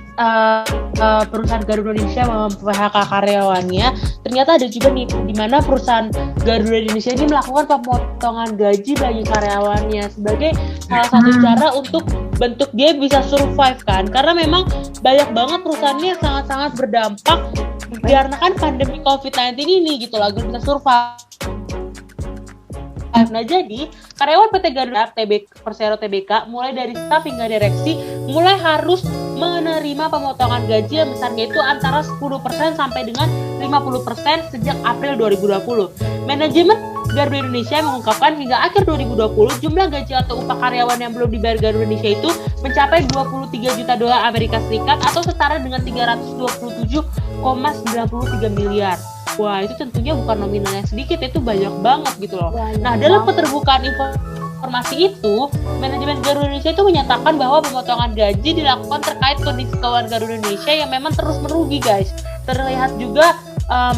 perusahaan Garuda Indonesia mem-PHK karyawannya, ternyata ada juga nih di mana perusahaan Garuda Indonesia ini melakukan pemotongan gaji bagi karyawannya sebagai salah satu cara untuk bentuk dia bisa survive kan, karena memang banyak banget perusahaannya yang sangat-sangat berdampak dikarenakan pandemi COVID-19 ini gitu loh, agar bisa survive. Nah, jadi karyawan PT Garuda Persero Tbk mulai dari staf hingga direksi mulai harus menerima pemotongan gaji yang besarnya itu antara 10% sampai dengan 50% sejak April 2020. Manajemen Garuda Indonesia mengungkapkan hingga akhir 2020 jumlah gaji atau upah karyawan yang belum dibayar Garuda Indonesia itu mencapai 23 juta dolar Amerika Serikat atau setara dengan 327,93 miliar. Wah, itu tentunya bukan nominal yang sedikit, itu banyak banget gitu loh. Nah, dalam keterbukaan informasi itu, manajemen Garuda Indonesia itu menyatakan bahwa pemotongan gaji dilakukan terkait kondisi keuangan Garuda Indonesia yang memang terus merugi, guys. Terlihat juga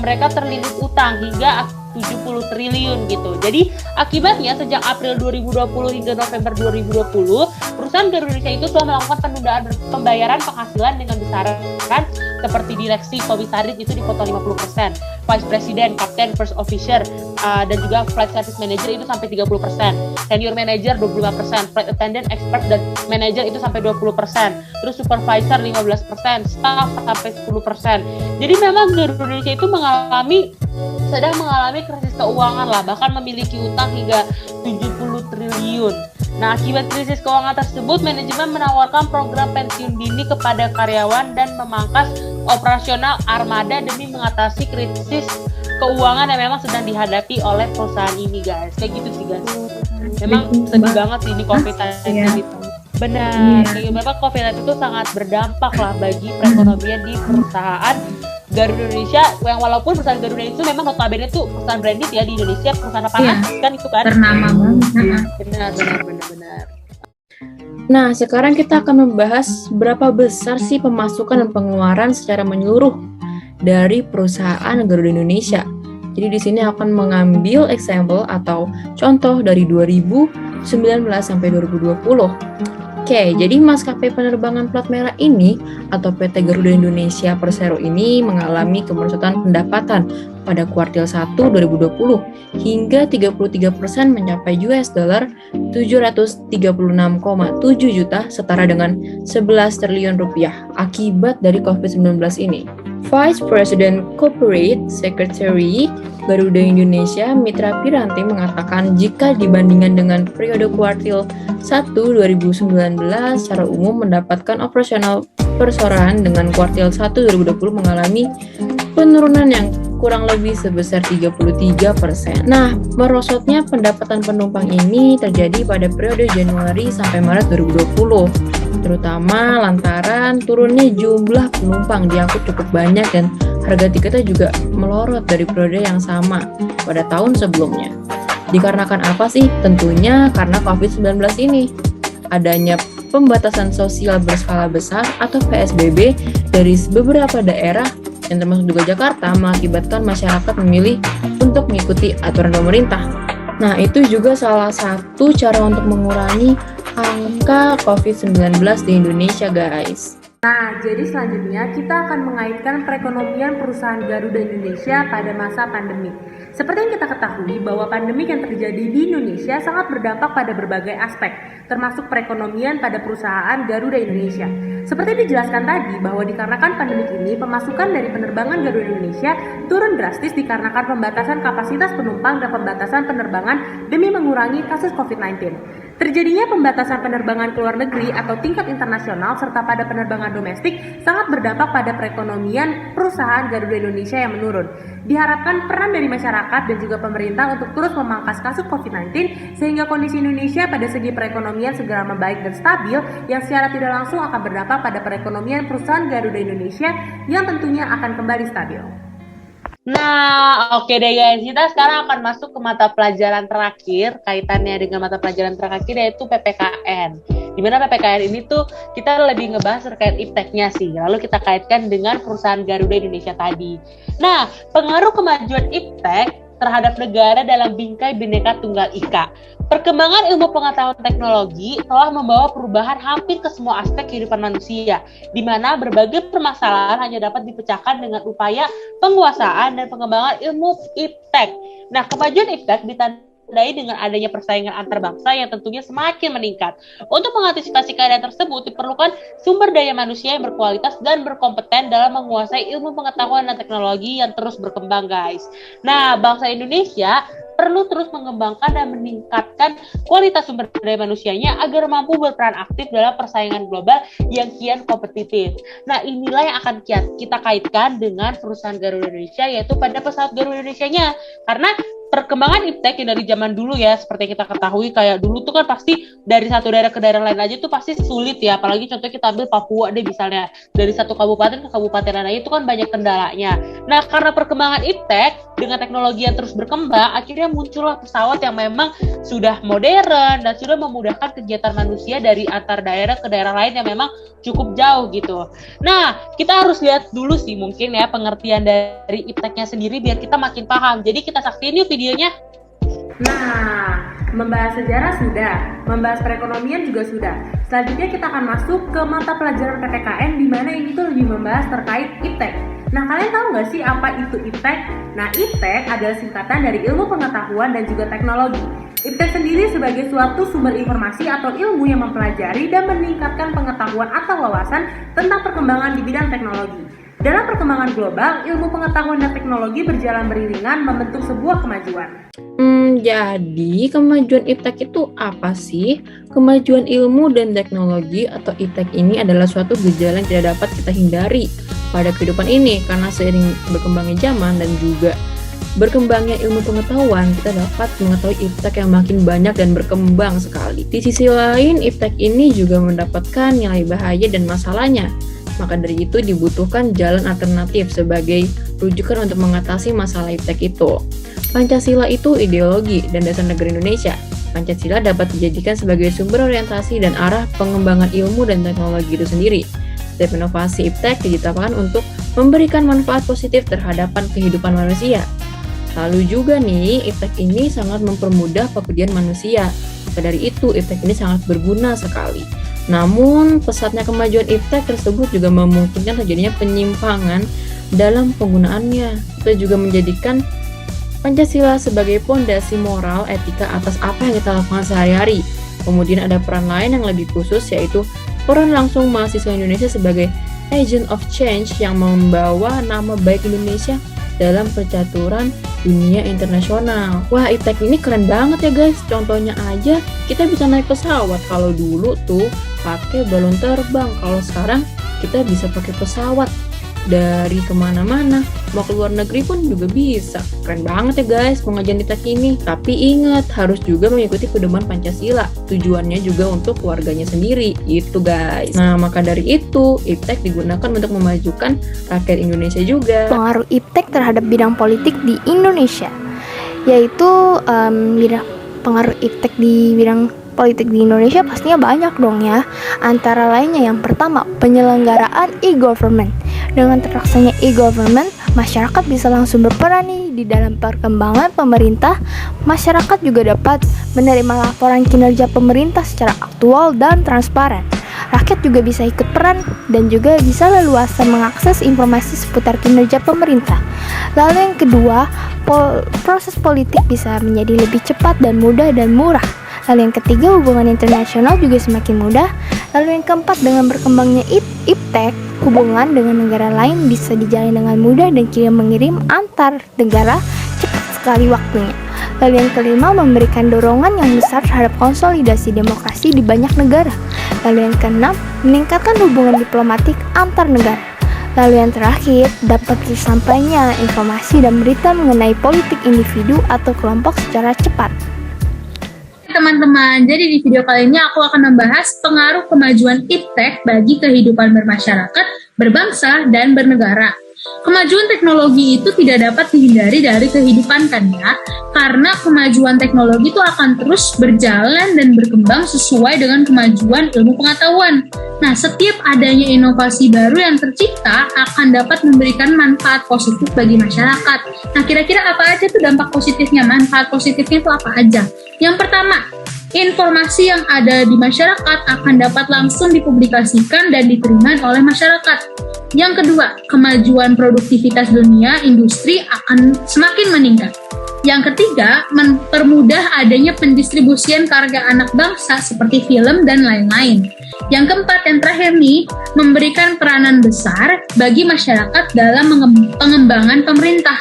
mereka terlilit utang hingga 70 triliun gitu. Jadi akibatnya sejak April 2020 hingga November 2020, perusahaan Garuda Indonesia itu telah melakukan penundaan pembayaran penghasilan dengan besaran seperti direksi, komisaris itu dipotong 50%, vice president, kapten, first officer, dan juga flight service manager itu sampai 30%, senior manager 25%, flight attendant, expert, dan manager itu sampai 20%, terus supervisor 15%, staff sampai 10%. Jadi memang Garuda Indonesia itu sedang mengalami krisis keuangan lah, bahkan memiliki utang hingga 70 triliun. Nah, akibat krisis keuangan tersebut, manajemen menawarkan program pensiun dini kepada karyawan dan memangkas operasional armada demi mengatasi krisis keuangan yang memang sedang dihadapi oleh perusahaan ini, guys. Kayak gitu sih, guys. Memang sedih banget sih ini COVID-19 itu. Benar, memang COVID-19 itu sangat berdampak lah bagi perekonomian di perusahaan Garuda Indonesia, yang walaupun perusahaan Garuda itu memang notabene itu perusahaan branded ya di Indonesia, perusahaan apaan kan itu kan? Ternama banget. Benar. Nah, sekarang kita akan membahas berapa besar sih pemasukan dan pengeluaran secara menyeluruh dari perusahaan Garuda Indonesia. Jadi di sini akan mengambil example atau contoh dari 2019 sampai 2020. Oke, jadi maskapai penerbangan plat merah ini atau PT Garuda Indonesia Persero ini mengalami kemerosotan pendapatan pada kuartil 1 2020 hingga 33% mencapai US dollar 736,7 juta setara dengan 11 triliun rupiah akibat dari COVID-19 ini. Vice President Corporate Secretary Garuda Indonesia Mitra Piranti mengatakan jika dibandingkan dengan periode kuartil 1 2019 secara umum mendapatkan operasional perseroan dengan kuartil 1 2020 mengalami penurunan yang kurang lebih sebesar 33%. Nah, merosotnya pendapatan penumpang ini terjadi pada periode Januari sampai Maret 2020, terutama lantaran turunnya jumlah penumpang diangkut cukup banyak dan harga tiketnya juga melorot dari periode yang sama pada tahun sebelumnya. Dikarenakan apa sih? Tentunya karena COVID-19 ini. Adanya pembatasan sosial berskala besar atau PSBB dari beberapa daerah yang termasuk juga Jakarta mengakibatkan masyarakat memilih untuk mengikuti aturan pemerintah. Nah, itu juga salah satu cara untuk mengurangi angka COVID-19 di Indonesia, guys. Nah, jadi selanjutnya kita akan mengaitkan perekonomian perusahaan Garuda Indonesia pada masa pandemi. Seperti yang kita ketahui bahwa pandemi yang terjadi di Indonesia sangat berdampak pada berbagai aspek, termasuk perekonomian pada perusahaan Garuda Indonesia. Seperti dijelaskan tadi bahwa dikarenakan pandemi ini, pemasukan dari penerbangan Garuda Indonesia turun drastis dikarenakan pembatasan kapasitas penumpang dan pembatasan penerbangan demi mengurangi kasus COVID-19. Terjadinya pembatasan penerbangan ke luar negeri atau tingkat internasional serta pada penerbangan domestik sangat berdampak pada perekonomian perusahaan Garuda Indonesia yang menurun. Diharapkan peran dari masyarakat dan juga pemerintah untuk terus memangkas kasus COVID-19 sehingga kondisi Indonesia pada segi perekonomian segera membaik dan stabil yang secara tidak langsung akan berdampak pada perekonomian perusahaan Garuda Indonesia yang tentunya akan kembali stabil. Nah, oke deh guys, kita sekarang akan masuk ke mata pelajaran terakhir kaitannya dengan mata pelajaran terakhir yaitu PPKN. Dimana PPKN ini tuh kita lebih ngebahas terkait ipteknya sih, lalu kita kaitkan dengan perusahaan Garuda Indonesia tadi. Nah, pengaruh kemajuan iptek terhadap negara dalam bingkai Bhinneka Tunggal Ika. Perkembangan ilmu pengetahuan teknologi telah membawa perubahan hampir ke semua aspek kehidupan manusia, di mana berbagai permasalahan hanya dapat dipecahkan dengan upaya penguasaan dan pengembangan ilmu iptek. Nah, kemajuan iptek ditandai dengan adanya persaingan antar bangsa yang tentunya semakin meningkat. Untuk mengantisipasi keadaan tersebut, diperlukan sumber daya manusia yang berkualitas dan berkompeten dalam menguasai ilmu pengetahuan dan teknologi yang terus berkembang, guys. Nah, bangsa Indonesia perlu terus mengembangkan dan meningkatkan kualitas sumber daya manusianya agar mampu berperan aktif dalam persaingan global yang kian kompetitif. Nah, inilah yang akan kita kaitkan dengan perusahaan Garuda Indonesia, yaitu pada pesawat Garuda Indonesia-nya. Karena perkembangan iptek yang dari zaman dulu ya, seperti kita ketahui kayak dulu tuh kan pasti dari satu daerah ke daerah lain aja tuh pasti sulit ya, apalagi contohnya kita ambil Papua deh misalnya, dari satu kabupaten ke kabupaten lain itu kan banyak kendalanya. Nah, karena perkembangan iptek dengan teknologi yang terus berkembang, akhirnya muncullah pesawat yang memang sudah modern dan sudah memudahkan kegiatan manusia dari antar daerah ke daerah lain yang memang cukup jauh gitu. Nah, kita harus lihat dulu sih mungkin ya pengertian dari ipteknya sendiri biar kita makin paham. Jadi kita saksiin yuk videonya. Nah, membahas sejarah sudah, membahas perekonomian juga sudah. Selanjutnya kita akan masuk ke mata pelajaran PPKN di mana ini tuh lebih membahas terkait iptek. Nah, kalian tahu nggak sih apa itu iptek? Nah, iptek adalah singkatan dari ilmu pengetahuan dan juga teknologi. Iptek sendiri sebagai suatu sumber informasi atau ilmu yang mempelajari dan meningkatkan pengetahuan atau wawasan tentang perkembangan di bidang teknologi. Dalam perkembangan global, ilmu pengetahuan dan teknologi berjalan beriringan membentuk sebuah kemajuan. Jadi kemajuan iptek itu apa sih? Kemajuan ilmu dan teknologi atau iptek ini adalah suatu gejala yang tidak dapat kita hindari pada kehidupan ini karena seiring berkembangnya zaman dan juga berkembangnya ilmu pengetahuan, kita dapat mengetahui iptek yang makin banyak dan berkembang sekali. Di sisi lain, iptek ini juga mendapatkan nilai bahaya dan masalahnya. Maka dari itu dibutuhkan jalan alternatif sebagai rujukan untuk mengatasi masalah iptek itu. Pancasila itu ideologi dan dasar negara Indonesia. Pancasila dapat dijadikan sebagai sumber orientasi dan arah pengembangan ilmu dan teknologi itu sendiri. Setiap inovasi iptek diciptakan untuk memberikan manfaat positif terhadap kehidupan manusia. Lalu juga nih, iptek ini sangat mempermudah pekerjaan manusia. Maka dari itu, iptek ini sangat berguna sekali. Namun, pesatnya kemajuan iptek tersebut juga memungkinkan terjadinya penyimpangan dalam penggunaannya. Itu juga menjadikan Pancasila sebagai pondasi moral etika atas apa yang kita lakukan sehari-hari. Kemudian ada peran lain yang lebih khusus, yaitu peran langsung mahasiswa Indonesia sebagai agent of change yang membawa nama baik Indonesia dalam percaturan dunia internasional. Wah, iptek ini keren banget ya guys. Contohnya aja, kita bisa naik pesawat. Kalau dulu tuh pakai balon terbang, kalau sekarang kita bisa pakai pesawat dari kemana-mana. Mau ke luar negeri pun juga bisa. Keren banget ya guys pengajian iptek ini. Tapi ingat, harus juga mengikuti pedoman Pancasila. Tujuannya juga untuk keluarganya sendiri. Itu guys. Nah, maka dari itu, iptek digunakan untuk memajukan rakyat Indonesia juga. Pengaruh iptek terhadap bidang politik di Indonesia, yaitu pengaruh iptek di bidang politik di Indonesia pastinya banyak dong ya. Antara lainnya yang pertama, penyelenggaraan e-government. Dengan terlaksanya e-government, masyarakat bisa langsung berperan nih di dalam perkembangan pemerintah. Masyarakat juga dapat menerima laporan kinerja pemerintah secara aktual dan transparan. Rakyat juga bisa ikut peran dan juga bisa leluasa mengakses informasi seputar kinerja pemerintah. Lalu yang kedua, proses politik bisa menjadi lebih cepat dan mudah dan murah. Lalu yang ketiga, hubungan internasional juga semakin mudah. Lalu yang keempat, dengan berkembangnya iptek, hubungan dengan negara lain bisa dijalin dengan mudah dan kirim-mengirim antar negara cepat sekali waktunya. Lalu yang kelima, memberikan dorongan yang besar terhadap konsolidasi demokrasi di banyak negara. Lalu yang keenam, meningkatkan hubungan diplomatik antar negara. Lalu yang terakhir, dapat disampaikannya informasi dan berita mengenai politik individu atau kelompok secara cepat. Teman-teman, jadi di video kali ini aku akan membahas pengaruh kemajuan iptek bagi kehidupan bermasyarakat, berbangsa, dan bernegara. Kemajuan teknologi itu tidak dapat dihindari dari kehidupan kan ya, karena kemajuan teknologi itu akan terus berjalan dan berkembang sesuai dengan kemajuan ilmu pengetahuan. Nah, setiap adanya inovasi baru yang tercipta akan dapat memberikan manfaat positif bagi masyarakat. Nah, kira-kira apa aja tuh dampak positifnya, manfaat positifnya itu apa aja? Yang pertama, informasi yang ada di masyarakat akan dapat langsung dipublikasikan dan diterima oleh masyarakat. Yang kedua, kemajuan produktivitas dunia industri akan semakin meningkat. Yang ketiga, mempermudah adanya pendistribusian karya anak bangsa seperti film dan lain-lain. Yang keempat, yang terakhir nih, memberikan peranan besar bagi masyarakat dalam pengembangan pemerintah.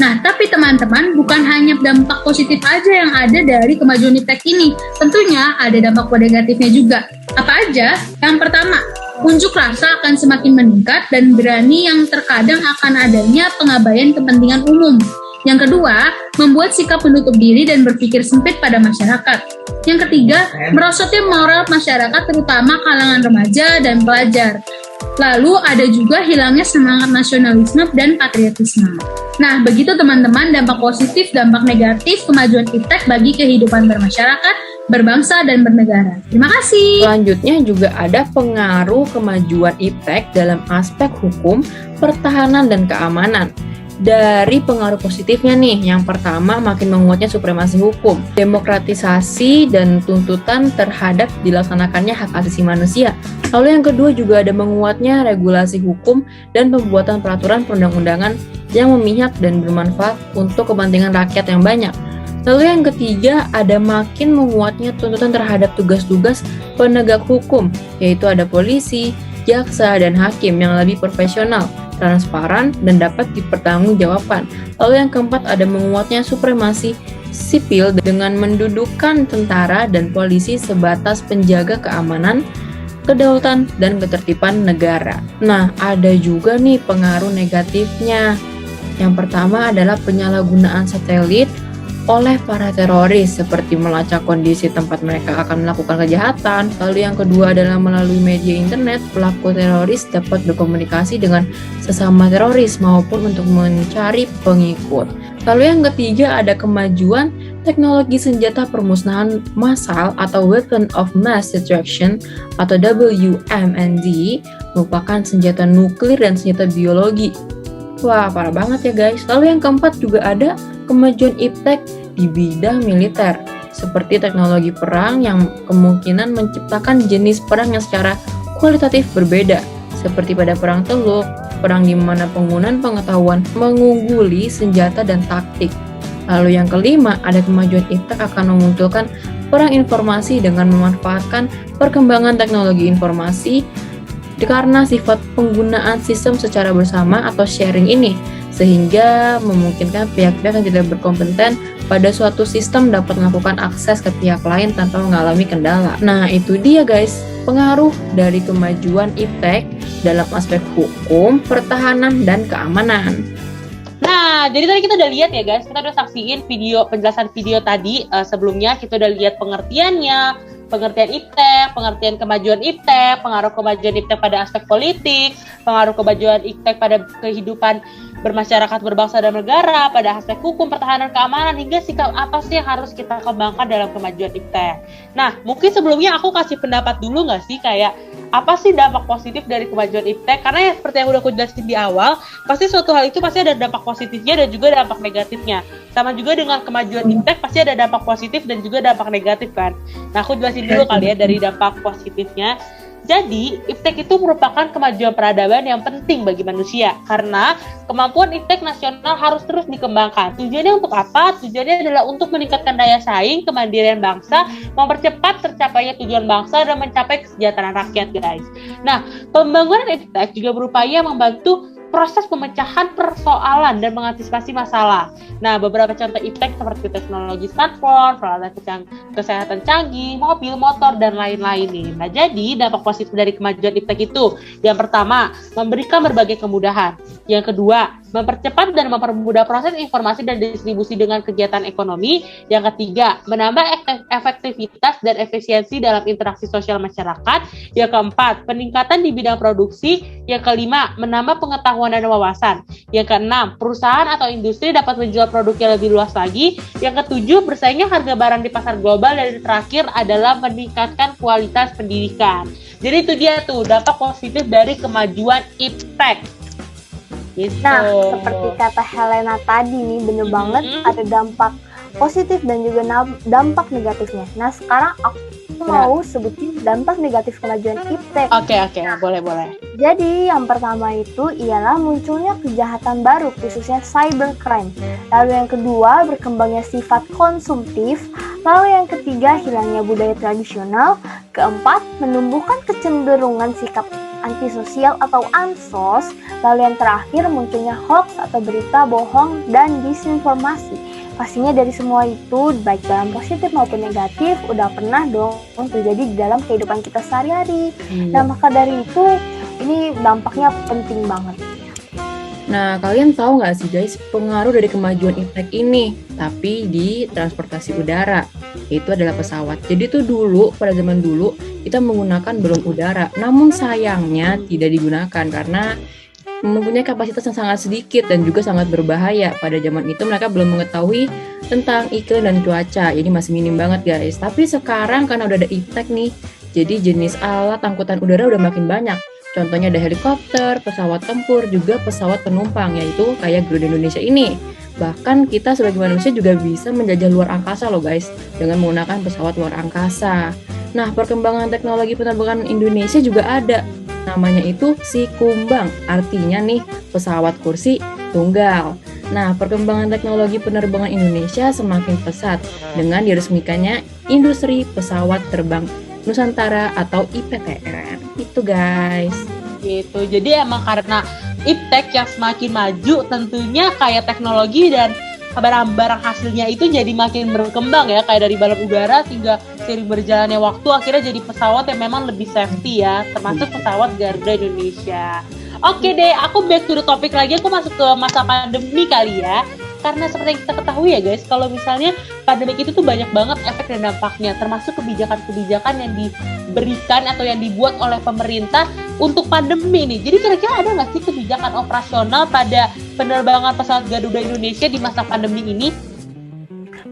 Nah, tapi teman-teman, bukan hanya dampak positif aja yang ada dari kemajuan iptek ini. Tentunya ada dampak negatifnya juga. Apa aja? Yang pertama, unjuk rasa akan semakin meningkat dan berani yang terkadang akan adanya pengabaian kepentingan umum. Yang kedua, membuat sikap menutup diri dan berpikir sempit pada masyarakat. Yang ketiga, merosotnya moral masyarakat terutama kalangan remaja dan pelajar. Lalu ada juga hilangnya semangat nasionalisme dan patriotisme. Nah, begitu teman-teman dampak positif, dampak negatif kemajuan iptek bagi kehidupan bermasyarakat, berbangsa, dan bernegara. Terima kasih. Selanjutnya juga ada pengaruh kemajuan iptek dalam aspek hukum, pertahanan, dan keamanan. Dari pengaruh positifnya nih, yang pertama makin menguatnya supremasi hukum, demokratisasi dan tuntutan terhadap dilaksanakannya hak asasi manusia. Lalu yang kedua juga ada menguatnya regulasi hukum dan pembuatan peraturan perundang-undangan yang memihak dan bermanfaat untuk kepentingan rakyat yang banyak. Lalu yang ketiga ada makin menguatnya tuntutan terhadap tugas-tugas penegak hukum, yaitu ada polisi, jaksa, dan hakim yang lebih profesional, transparan, dan dapat dipertanggungjawabkan. Lalu yang keempat ada menguatnya supremasi sipil dengan mendudukan tentara dan polisi sebatas penjaga keamanan, kedaulatan, dan ketertiban negara. Nah, ada juga nih pengaruh negatifnya. Yang pertama adalah penyalahgunaan satelit oleh para teroris seperti melacak kondisi tempat mereka akan melakukan kejahatan. Lalu yang kedua adalah melalui media internet, pelaku teroris dapat berkomunikasi dengan sesama teroris maupun untuk mencari pengikut. Lalu yang ketiga ada kemajuan teknologi senjata permusnahan massal atau Weapon of Mass Destruction atau WMND merupakan senjata nuklir dan senjata biologi. Wah, parah banget ya guys. Lalu yang keempat juga ada kemajuan iptek di bidang militer, seperti teknologi perang yang kemungkinan menciptakan jenis perang yang secara kualitatif berbeda, seperti pada perang Teluk, perang di mana penggunaan pengetahuan mengungguli senjata dan taktik. Lalu yang kelima, ada kemajuan iptek akan memunculkan perang informasi dengan memanfaatkan perkembangan teknologi informasi karena sifat penggunaan sistem secara bersama atau sharing ini, sehingga memungkinkan pihak-pihak yang tidak berkompeten pada suatu sistem dapat melakukan akses ke pihak lain tanpa mengalami kendala. Nah, itu dia guys, pengaruh dari kemajuan iptek dalam aspek hukum, pertahanan, dan keamanan. Nah, jadi tadi kita udah lihat ya guys, kita udah saksiin penjelasan video tadi. Sebelumnya kita udah lihat pengertian iptek, pengertian kemajuan iptek, pengaruh kemajuan iptek pada aspek politik, pengaruh kemajuan iptek pada kehidupan bermasyarakat, berbangsa dan negara, pada aspek hukum, pertahanan, keamanan, hingga sikap apa sih yang harus kita kembangkan dalam kemajuan iptek. Nah, mungkin sebelumnya aku kasih pendapat dulu nggak sih, kayak apa sih dampak positif dari kemajuan iptek? Karena ya seperti yang udah aku jelasin di awal, pasti suatu hal itu pasti ada dampak positifnya dan juga dampak negatifnya. Sama juga dengan kemajuan iptek pasti ada dampak positif dan juga dampak negatif kan. Nah, aku jelasin dulu kali ya dari dampak positifnya. Jadi, iptek itu merupakan kemajuan peradaban yang penting bagi manusia karena kemampuan iptek nasional harus terus dikembangkan. Tujuannya untuk apa? Tujuannya adalah untuk meningkatkan daya saing, kemandirian bangsa, mempercepat tercapainya tujuan bangsa dan mencapai kesejahteraan rakyat, guys. Nah, pembangunan iptek juga berupaya membantu proses pemecahan persoalan dan mengantisipasi masalah. Nah, beberapa contoh iptek seperti teknologi smartphone, peralatan kesehatan canggih, mobil, motor, dan lain-lain nih. Nah, jadi dampak positif dari kemajuan iptek itu, yang pertama, memberikan berbagai kemudahan. Yang kedua, mempercepat dan mempermudah proses informasi dan distribusi dengan kegiatan ekonomi. Yang ketiga, menambah efektivitas dan efisiensi dalam interaksi sosial masyarakat. Yang keempat, peningkatan di bidang produksi. Yang kelima, menambah pengetahuan dan wawasan. Yang keenam, perusahaan atau industri dapat menjual produknya lebih luas lagi. Yang ketujuh, bersaingnya harga barang di pasar global. Dan yang terakhir adalah meningkatkan kualitas pendidikan. Jadi itu dia tuh dampak positif dari kemajuan iptek. Gitu. Nah, seperti kata Helena tadi nih, bener banget ada dampak positif dan juga dampak negatifnya. Nah, sekarang aku mau sebutin dampak negatif kemajuan iptek. Oke, boleh. Jadi, yang pertama itu ialah munculnya kejahatan baru, khususnya cybercrime. Lalu yang kedua, berkembangnya sifat konsumtif. Lalu yang ketiga, hilangnya budaya tradisional. Keempat, menumbuhkan kecenderungan sikap antisosial atau ansos. Lalu yang terakhir, munculnya hoax atau berita bohong dan disinformasi. Pastinya dari semua itu, baik dalam positif maupun negatif, udah pernah dong terjadi di dalam kehidupan kita sehari-hari. Nah, maka dari itu, ini dampaknya penting banget. Nah, kalian tahu nggak sih guys, pengaruh dari kemajuan iptek ini, tapi di transportasi udara, itu adalah pesawat. Jadi tuh dulu, pada zaman dulu, kita menggunakan balon udara, namun sayangnya tidak digunakan karena mempunyai kapasitas yang sangat sedikit dan juga sangat berbahaya. Pada zaman itu mereka belum mengetahui tentang iklim dan cuaca, jadi masih minim banget guys. Tapi sekarang karena udah ada iptek nih, jadi jenis alat angkutan udara udah makin banyak. Contohnya ada helikopter, pesawat tempur, juga pesawat penumpang, yaitu kayak Garuda Indonesia ini. Bahkan kita sebagai manusia juga bisa menjajah luar angkasa loh guys, dengan menggunakan pesawat luar angkasa. Nah, perkembangan teknologi penerbangan Indonesia juga ada. Namanya itu si Kumbang, artinya nih pesawat kursi tunggal. Nah, perkembangan teknologi penerbangan Indonesia semakin pesat dengan diresmikannya Industri Pesawat Terbang Nusantara atau IPTN. Itu guys. Gitu. Jadi emang karena iptek yang semakin maju, tentunya kayak teknologi dan barang-barang hasilnya itu jadi makin berkembang ya, kayak dari balon udara hingga seiring berjalannya waktu akhirnya jadi pesawat yang memang lebih safety ya, termasuk pesawat Garuda Indonesia. Oke deh, aku back to the topic lagi, aku masuk ke masa pandemi kali ya. karena seperti yang kita ketahui ya guys, kalau misalnya pandemik itu tuh banyak banget efek dan dampaknya, termasuk kebijakan-kebijakan yang diberikan atau yang dibuat oleh pemerintah untuk pandemi ini. Jadi kira-kira ada nggak sih kebijakan operasional pada penerbangan pesawat Garuda Indonesia di masa pandemi ini?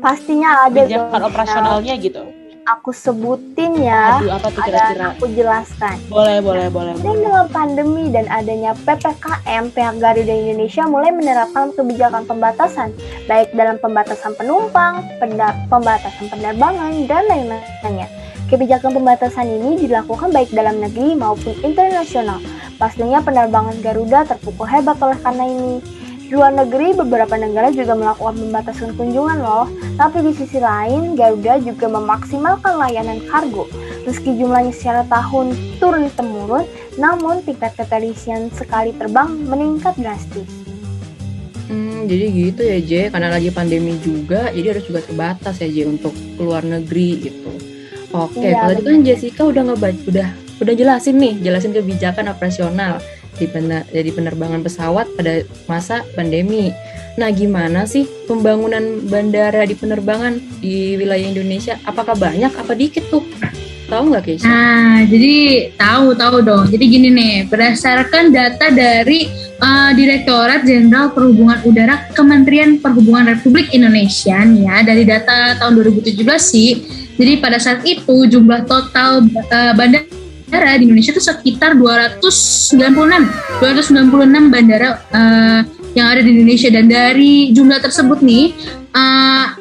Pastinya ada Kebijakan operasionalnya gitu. Aku sebutin ya. Aduh, apa tuh kira-kira? Aku jelaskan. Boleh. Dengan pandemi dan adanya PPKM, pihak Garuda Indonesia mulai menerapkan kebijakan pembatasan, baik dalam pembatasan penumpang, pembatasan penerbangan, dan lain-lainnya. Kebijakan pembatasan ini dilakukan baik dalam negeri maupun internasional. Pastinya penerbangan Garuda terpukul hebat oleh karena ini. Di luar negeri, beberapa negara juga melakukan pembatasan kunjungan loh. Tapi di sisi lain, Garuda juga memaksimalkan layanan kargo. Meski jumlahnya secara tahun turun-temurun, namun tingkat keterisian sekali terbang meningkat drastis. Jadi gitu ya J, karena lagi pandemi juga, jadi harus juga terbatas ya J untuk keluar negeri gitu. Oke, Iya, kalau tadi kan Jessica udah jelasin kebijakan operasional jadi penerbangan pesawat pada masa pandemi. Nah, gimana sih pembangunan bandara di penerbangan di wilayah Indonesia? Apakah banyak apa dikit tuh? Tahu nggak, Keisha? Nah, jadi tahu dong. Jadi gini nih, berdasarkan data dari Direktorat Jenderal Perhubungan Udara Kementerian Perhubungan Republik Indonesia nih ya, dari data tahun 2017 sih. Jadi pada saat itu jumlah total bandara di Indonesia itu sekitar 296 bandara yang ada di Indonesia, dan dari jumlah tersebut nih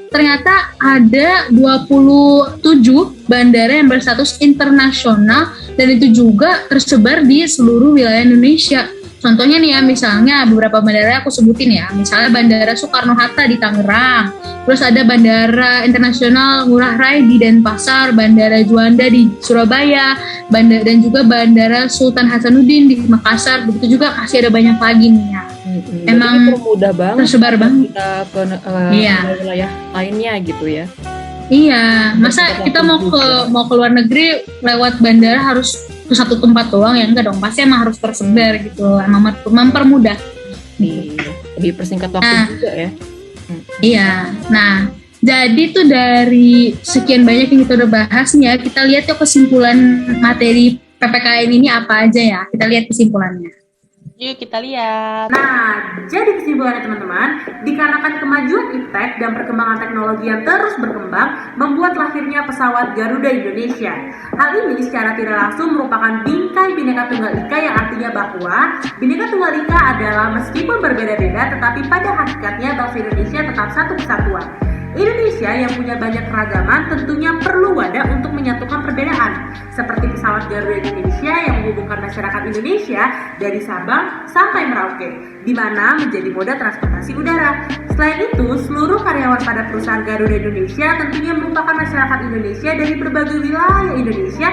ternyata ada 27 bandara yang berstatus internasional, dan itu juga tersebar di seluruh wilayah Indonesia. Contohnya nih ya, misalnya beberapa bandara aku sebutin ya, misalnya Bandara Soekarno-Hatta di Tangerang, terus ada Bandara Internasional Ngurah Rai di Denpasar, Bandara Juanda di Surabaya, dan juga Bandara Sultan Hasanuddin di Makassar, begitu juga masih ada banyak lagi nih ya. Emang mudah banget tersebar banget kita ke wilayah lainnya gitu ya. Iya, masa kita mau ke luar negeri lewat bandara harus ke satu tempat doang ya? Enggak dong, pasti emang harus tersebar gitu, emang mempermudah. Lebih persingkat waktu juga ya. Iya, nah jadi tuh dari sekian banyak yang kita udah bahas nih ya, kita lihat yuk kesimpulan materi PPKN ini apa aja ya, kita lihat kesimpulannya. Yuk kita lihat. Nah, jadi kesimpulannya teman-teman, dikarenakan kemajuan iptek dan perkembangan teknologi yang terus berkembang, membuat lahirnya pesawat Garuda Indonesia. Hal ini secara tidak langsung merupakan bingkai Bhinneka Tunggal Ika, yang artinya bahwa Bhinneka Tunggal Ika adalah meskipun berbeda-beda, tetapi pada hakikatnya bangsa Indonesia tetap satu kesatuan. Indonesia yang punya banyak keragaman tentunya perlu wadah untuk menyatukan perbedaan, seperti pesawat Garuda Indonesia yang menghubungkan masyarakat Indonesia dari Sabang sampai Merauke, di mana menjadi moda transportasi udara. Selain itu, seluruh karyawan pada perusahaan Garuda Indonesia tentunya merupakan masyarakat Indonesia dari berbagai wilayah Indonesia,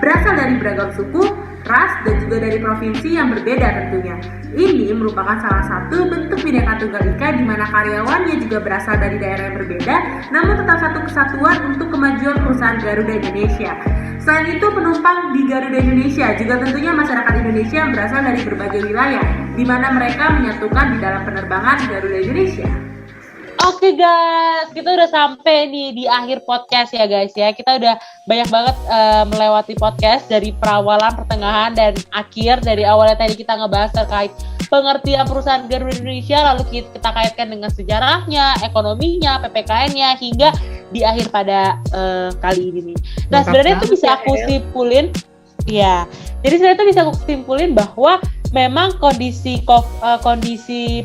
berasal dari beragam suku, ras, dan juga dari provinsi yang berbeda tentunya. Ini merupakan salah satu bentuk Bhinneka Tunggal Ika, di mana karyawannya juga berasal dari daerah yang berbeda, namun tetap satu kesatuan untuk kemajuan perusahaan Garuda Indonesia. Selain itu, penumpang di Garuda Indonesia juga tentunya masyarakat Indonesia yang berasal dari berbagai wilayah, di mana mereka menyatukan di dalam penerbangan Garuda Indonesia. Oke guys, kita udah sampai nih di akhir podcast ya guys ya. Kita udah banyak banget melewati podcast dari perawalan, pertengahan, dan akhir. Dari awalnya tadi kita ngebahas terkait pengertian perusahaan Garuda Indonesia, lalu kita kaitkan dengan sejarahnya, ekonominya, PPKN-nya, hingga di akhir pada kali ini nih. Nah, sebenarnya itu bisa aku simpulin, ya. Jadi sebenarnya itu bisa aku simpulin bahwa memang kondisi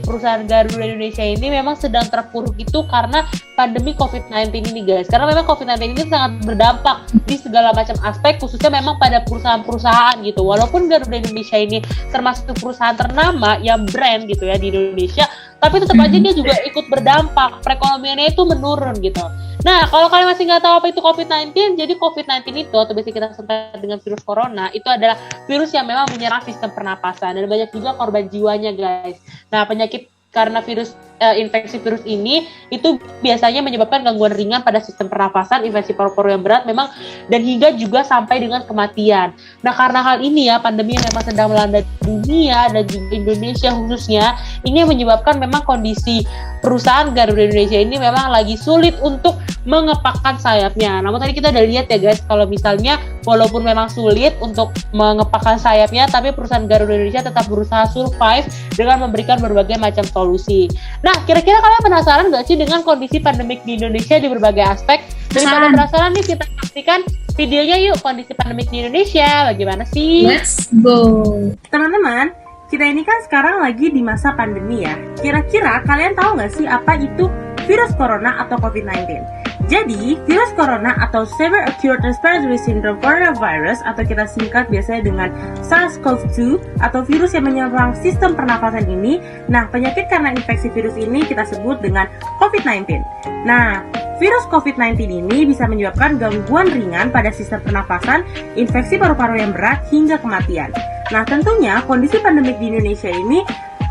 perusahaan Garuda Indonesia ini memang sedang terpuruk itu karena pandemi COVID-19 ini guys. Karena memang COVID-19 ini sangat berdampak di segala macam aspek, khususnya memang pada perusahaan-perusahaan gitu. Walaupun Garuda Indonesia ini termasuk perusahaan ternama yang brand gitu ya di Indonesia, tapi tetap aja dia juga ikut berdampak, perekonomiannya itu menurun gitu. Nah, kalau kalian masih nggak tahu apa itu COVID-19, jadi COVID-19 itu, atau biasa kita sebut dengan virus corona, itu adalah virus yang memang menyerang sistem pernapasan, dan banyak juga korban jiwanya guys. Nah, penyakit karena virus infeksi virus ini itu biasanya menyebabkan gangguan ringan pada sistem pernafasan, infeksi paru-paru yang berat memang, dan hingga juga sampai dengan kematian. Nah, karena hal ini ya, pandemi yang memang sedang melanda dunia dan juga Indonesia khususnya, ini yang menyebabkan memang kondisi perusahaan Garuda Indonesia ini memang lagi sulit untuk mengepakkan sayapnya. Namun tadi kita udah lihat ya guys, kalau misalnya walaupun memang sulit untuk mengepakkan sayapnya, tapi perusahaan Garuda Indonesia tetap berusaha survive dengan memberikan berbagai macam solusi. Nah, kira-kira kalian penasaran gak sih dengan kondisi pandemik di Indonesia di berbagai aspek? Daripada penasaran nih, kita saksikan videonya yuk, kondisi pandemik di Indonesia bagaimana sih? Let's go. Teman-teman, kita ini kan sekarang lagi di masa pandemi ya. Kira-kira kalian tahu nggak sih apa itu virus corona atau COVID-19? Jadi, virus corona atau Severe Acute Respiratory Syndrome Coronavirus atau kita singkat biasanya dengan SARS-CoV-2 atau virus yang menyerang sistem pernafasan ini. Nah, penyakit karena infeksi virus ini kita sebut dengan COVID-19. Nah, virus COVID-19 ini bisa menyebabkan gangguan ringan pada sistem pernafasan, infeksi paru-paru yang berat, hingga kematian. Nah, tentunya kondisi pandemik di Indonesia ini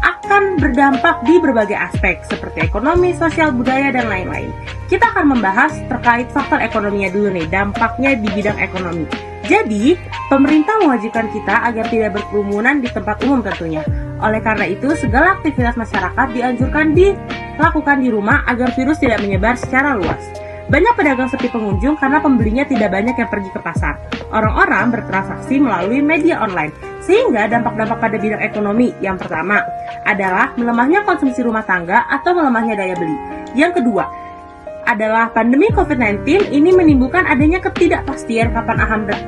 akan berdampak di berbagai aspek seperti ekonomi, sosial, budaya, dan lain-lain. Kita akan membahas terkait faktor ekonominya dulu nih, dampaknya di bidang ekonomi. Jadi, pemerintah mewajibkan kita agar tidak berkerumunan di tempat umum tentunya. Oleh karena itu, segala aktivitas masyarakat dianjurkan dilakukan di rumah agar virus tidak menyebar secara luas. Banyak pedagang sepi pengunjung karena pembelinya tidak banyak yang pergi ke pasar. Orang-orang bertransaksi melalui media online, sehingga dampak-dampak pada bidang ekonomi yang pertama adalah melemahnya konsumsi rumah tangga atau melemahnya daya beli. Yang kedua adalah pandemi COVID-19 ini menimbulkan adanya ketidakpastian kapan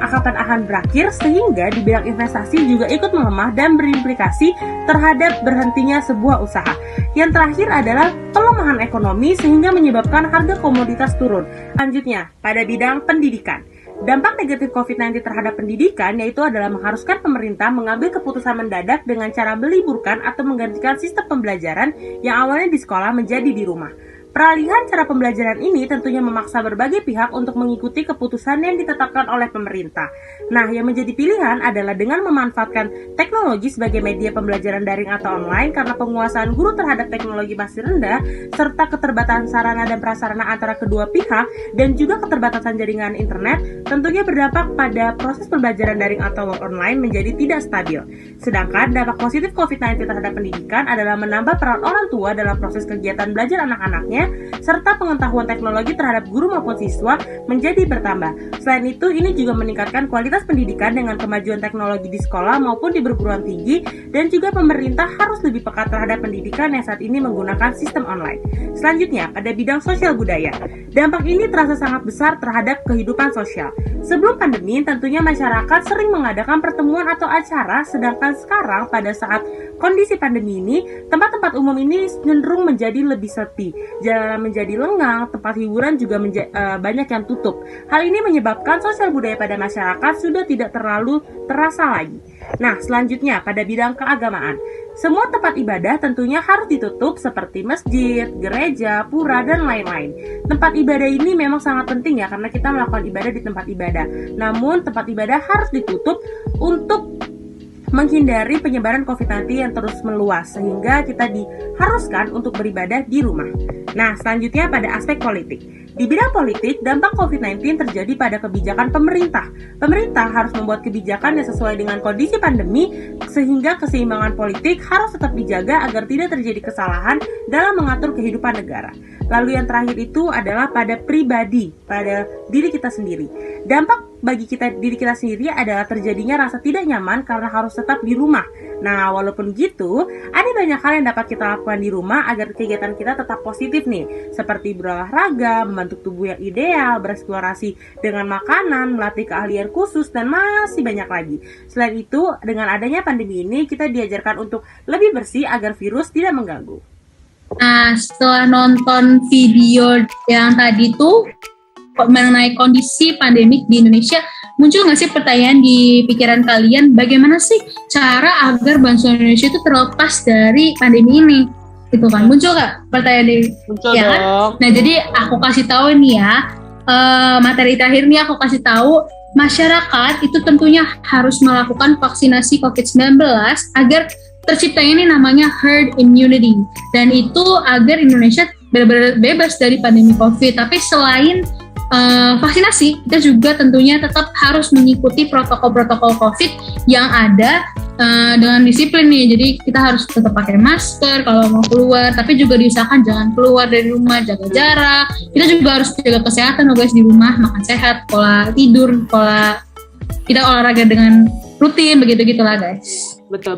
akan berakhir, sehingga di bidang investasi juga ikut melemah dan berimplikasi terhadap berhentinya sebuah usaha. Yang terakhir adalah pelemahan ekonomi sehingga menyebabkan harga komoditas turun. Selanjutnya, pada bidang pendidikan. Dampak negatif COVID-19 terhadap pendidikan yaitu adalah mengharuskan pemerintah mengambil keputusan mendadak dengan cara meliburkan atau menggantikan sistem pembelajaran yang awalnya di sekolah menjadi di rumah. Peralihan cara pembelajaran ini tentunya memaksa berbagai pihak untuk mengikuti keputusan yang ditetapkan oleh pemerintah. Nah, yang menjadi pilihan adalah dengan memanfaatkan teknologi sebagai media pembelajaran daring atau online karena penguasaan guru terhadap teknologi masih rendah, serta keterbatasan sarana dan prasarana antara kedua pihak, dan juga keterbatasan jaringan internet, tentunya berdampak pada proses pembelajaran daring atau online menjadi tidak stabil. Sedangkan dampak positif COVID-19 terhadap pendidikan adalah menambah peran orang tua dalam proses kegiatan belajar anak-anaknya, serta pengetahuan teknologi terhadap guru maupun siswa menjadi bertambah. Selain itu, ini juga meningkatkan kualitas pendidikan dengan kemajuan teknologi di sekolah maupun di perguruan tinggi, dan juga pemerintah harus lebih peka terhadap pendidikan yang saat ini menggunakan sistem online. Selanjutnya, pada bidang sosial budaya. Dampak ini terasa sangat besar terhadap kehidupan sosial. Sebelum pandemi, tentunya masyarakat sering mengadakan pertemuan atau acara, sedangkan sekarang pada saat kondisi pandemi ini, tempat-tempat umum ini cenderung menjadi lebih sepi. Jalanan menjadi lengang, tempat hiburan juga banyak yang tutup. Hal ini menyebabkan sosial budaya pada masyarakat sudah tidak terlalu terasa lagi. Nah, selanjutnya pada bidang keagamaan. Semua tempat ibadah tentunya harus ditutup seperti masjid, gereja, pura, dan lain-lain. Tempat ibadah ini memang sangat penting ya, karena kita melakukan ibadah di tempat ibadah. Namun, tempat ibadah harus ditutup untuk menghindari penyebaran COVID-19 yang terus meluas, sehingga kita diharuskan untuk beribadah di rumah. Nah, selanjutnya pada aspek politik. Di bidang politik, dampak COVID-19 terjadi pada kebijakan pemerintah. Pemerintah harus membuat kebijakan yang sesuai dengan kondisi pandemi, sehingga keseimbangan politik harus tetap dijaga agar tidak terjadi kesalahan dalam mengatur kehidupan negara. Lalu yang terakhir itu adalah pada pribadi, pada diri kita sendiri. Dampak bagi diri kita sendiri adalah terjadinya rasa tidak nyaman karena harus tetap di rumah. Nah, walaupun gitu, ada banyak hal yang dapat kita lakukan di rumah agar kegiatan kita tetap positif nih, seperti berolahraga, membentuk tubuh yang ideal, bereksplorasi dengan makanan, melatih keahlian khusus, dan masih banyak lagi. Selain itu, dengan adanya pandemi ini, kita diajarkan untuk lebih bersih agar virus tidak mengganggu. Nah, setelah nonton video yang tadi tuh mengenai kondisi pandemik di Indonesia, muncul nggak sih pertanyaan di pikiran kalian, bagaimana sih cara agar bangsa Indonesia itu terlepas dari pandemi ini? Itu kan muncul nggak pertanyaan ini? Muncul ya kan? dong. Nah, jadi aku kasih tahu nih ya, materi terakhir nih aku kasih tahu, masyarakat itu tentunya harus melakukan vaksinasi COVID-19 agar tercipta ini namanya herd immunity, dan itu agar Indonesia benar-benar bebas dari pandemi COVID. Tapi selain vaksinasi, kita juga tentunya tetap harus mengikuti protokol-protokol COVID yang ada dengan disiplin nih. Jadi kita harus tetap pakai masker kalau mau keluar, tapi juga diusahakan jangan keluar dari rumah, jaga jarak. Kita juga harus jaga kesehatan guys di rumah, makan sehat, pola tidur, pola kita olahraga dengan rutin, begitu-gitulah guys. Betul.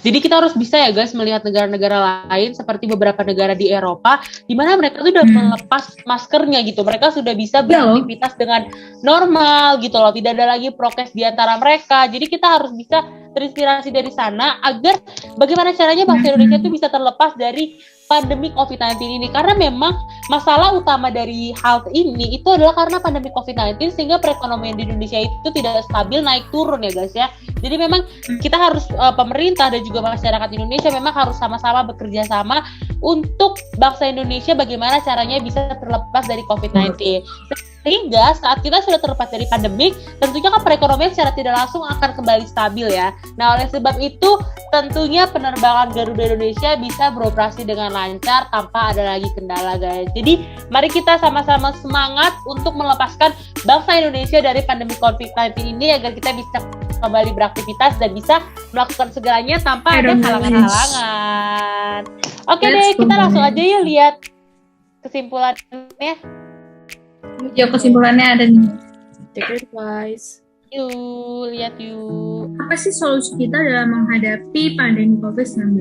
Jadi kita harus bisa ya guys melihat negara-negara lain seperti beberapa negara di Eropa di mana mereka tuh udah melepas maskernya gitu. Mereka sudah bisa beraktivitas dengan normal gitu loh. Tidak ada lagi prokes di antara mereka. Jadi kita harus bisa terinspirasi dari sana agar bagaimana caranya bangsa Indonesia tuh bisa terlepas dari pandemi COVID-19 ini. Karena memang masalah utama dari health ini itu adalah karena pandemi COVID-19 sehingga perekonomian di Indonesia itu tidak stabil, naik turun ya guys ya. Jadi memang kita harus pemerintah dan juga masyarakat Indonesia memang harus sama-sama bekerja sama untuk bangsa Indonesia bagaimana caranya bisa terlepas dari COVID-19. Sehingga saat kita sudah terlepas dari pandemik, tentunya kan perekonomian secara tidak langsung akan kembali stabil ya. Nah oleh sebab itu tentunya penerbangan Garuda Indonesia bisa beroperasi dengan lancar tanpa ada lagi kendala guys. Jadi mari kita sama-sama semangat untuk melepaskan bangsa Indonesia dari pandemi COVID-19 ini agar kita bisa kembali beraktivitas dan bisa melakukan segalanya tanpa ada halangan-halangan. Oke deh, kita langsung aja ya lihat kesimpulannya. Ya kesimpulannya ada nih. Take advice. Yuk, lihat yuk. Apa sih solusi kita dalam menghadapi pandemi COVID-19?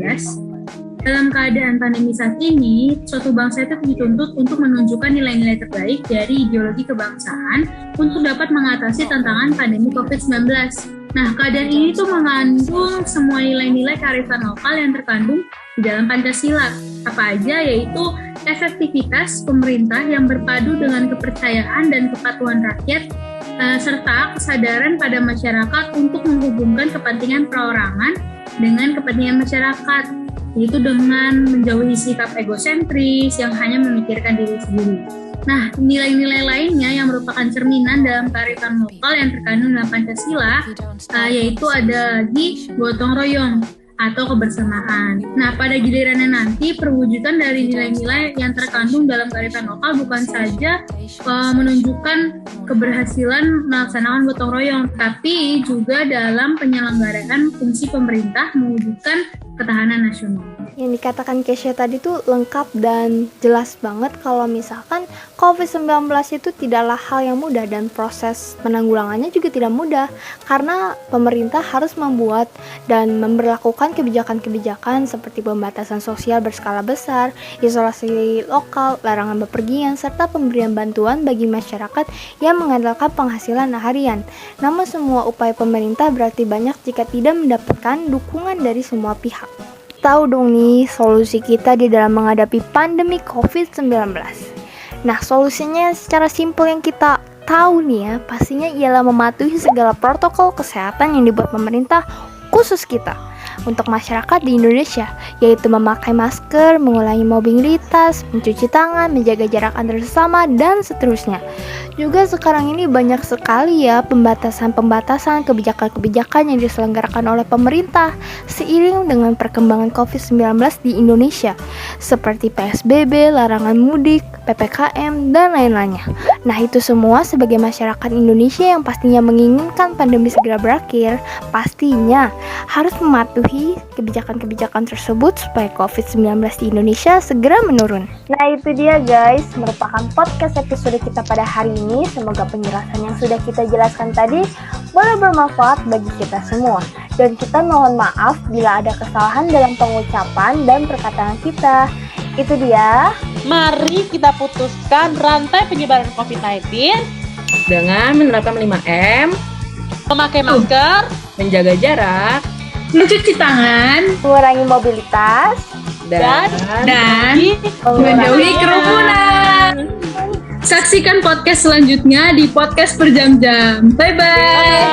Dalam keadaan pandemi saat ini, suatu bangsa itu dituntut untuk menunjukkan nilai-nilai terbaik dari ideologi kebangsaan untuk dapat mengatasi tantangan pandemi COVID-19. Nah, keadaan ini tuh mengandung semua nilai-nilai kearifan lokal yang terkandung di dalam Pancasila. Apa aja? Yaitu efektivitas pemerintah yang berpadu dengan kepercayaan dan kepatuhan rakyat, serta kesadaran pada masyarakat untuk menghubungkan kepentingan perorangan dengan kepentingan masyarakat, yaitu dengan menjauhi sikap egosentris yang hanya memikirkan diri sendiri. Nah, nilai-nilai lainnya yang merupakan cerminan dalam kearifan lokal yang terkandung dalam Pancasila, yaitu ada lagi gotong royong atau kebersamaan. Nah, pada gilirannya nanti perwujudan dari nilai-nilai yang terkandung dalam kearifan lokal bukan saja menunjukkan keberhasilan melaksanakan gotong royong, tapi juga dalam penyelenggaraan fungsi pemerintah mewujudkan ketahanan nasional. Yang dikatakan Kesha tadi tuh lengkap dan jelas banget kalau misalkan COVID-19 itu tidaklah hal yang mudah dan proses penanggulangannya juga tidak mudah karena pemerintah harus membuat dan memberlakukan kebijakan-kebijakan seperti pembatasan sosial berskala besar, isolasi lokal, larangan bepergian, serta pemberian bantuan bagi masyarakat yang mengandalkan penghasilan harian. Namun semua upaya pemerintah berarti banyak jika tidak mendapatkan dukungan dari semua pihak. Tahu dong nih solusi kita di dalam menghadapi pandemi COVID-19. Nah, solusinya secara simpel yang kita tahu nih ya, pastinya ialah mematuhi segala protokol kesehatan yang dibuat pemerintah khusus kita untuk masyarakat di Indonesia, yaitu memakai masker, mengulangi mobilitas, mencuci tangan, menjaga jarak antar sesama, dan seterusnya. Juga sekarang ini banyak sekali ya pembatasan-pembatasan kebijakan-kebijakan yang diselenggarakan oleh pemerintah seiring dengan perkembangan COVID-19 di Indonesia, seperti PSBB, larangan mudik, PPKM, dan lain-lainnya. Nah, itu semua sebagai masyarakat Indonesia yang pastinya menginginkan pandemi segera berakhir, pastinya harus mematuhi kebijakan-kebijakan tersebut supaya COVID-19 di Indonesia segera menurun. Nah, itu dia guys, merupakan podcast episode kita pada hari ini. Semoga penjelasan yang sudah kita jelaskan tadi boleh bermanfaat bagi kita semua. Dan kita mohon maaf bila ada kesalahan dalam pengucapan dan perkataan kita. Itu dia. Mari kita putuskan rantai penyebaran COVID-19 dengan menerapkan 5M, memakai masker, menjaga jarak, Mencuci tangan, mengurangi mobilitas, dan menjauhi kerumunan. Saksikan podcast selanjutnya di podcast per jam-jam. Bye-bye.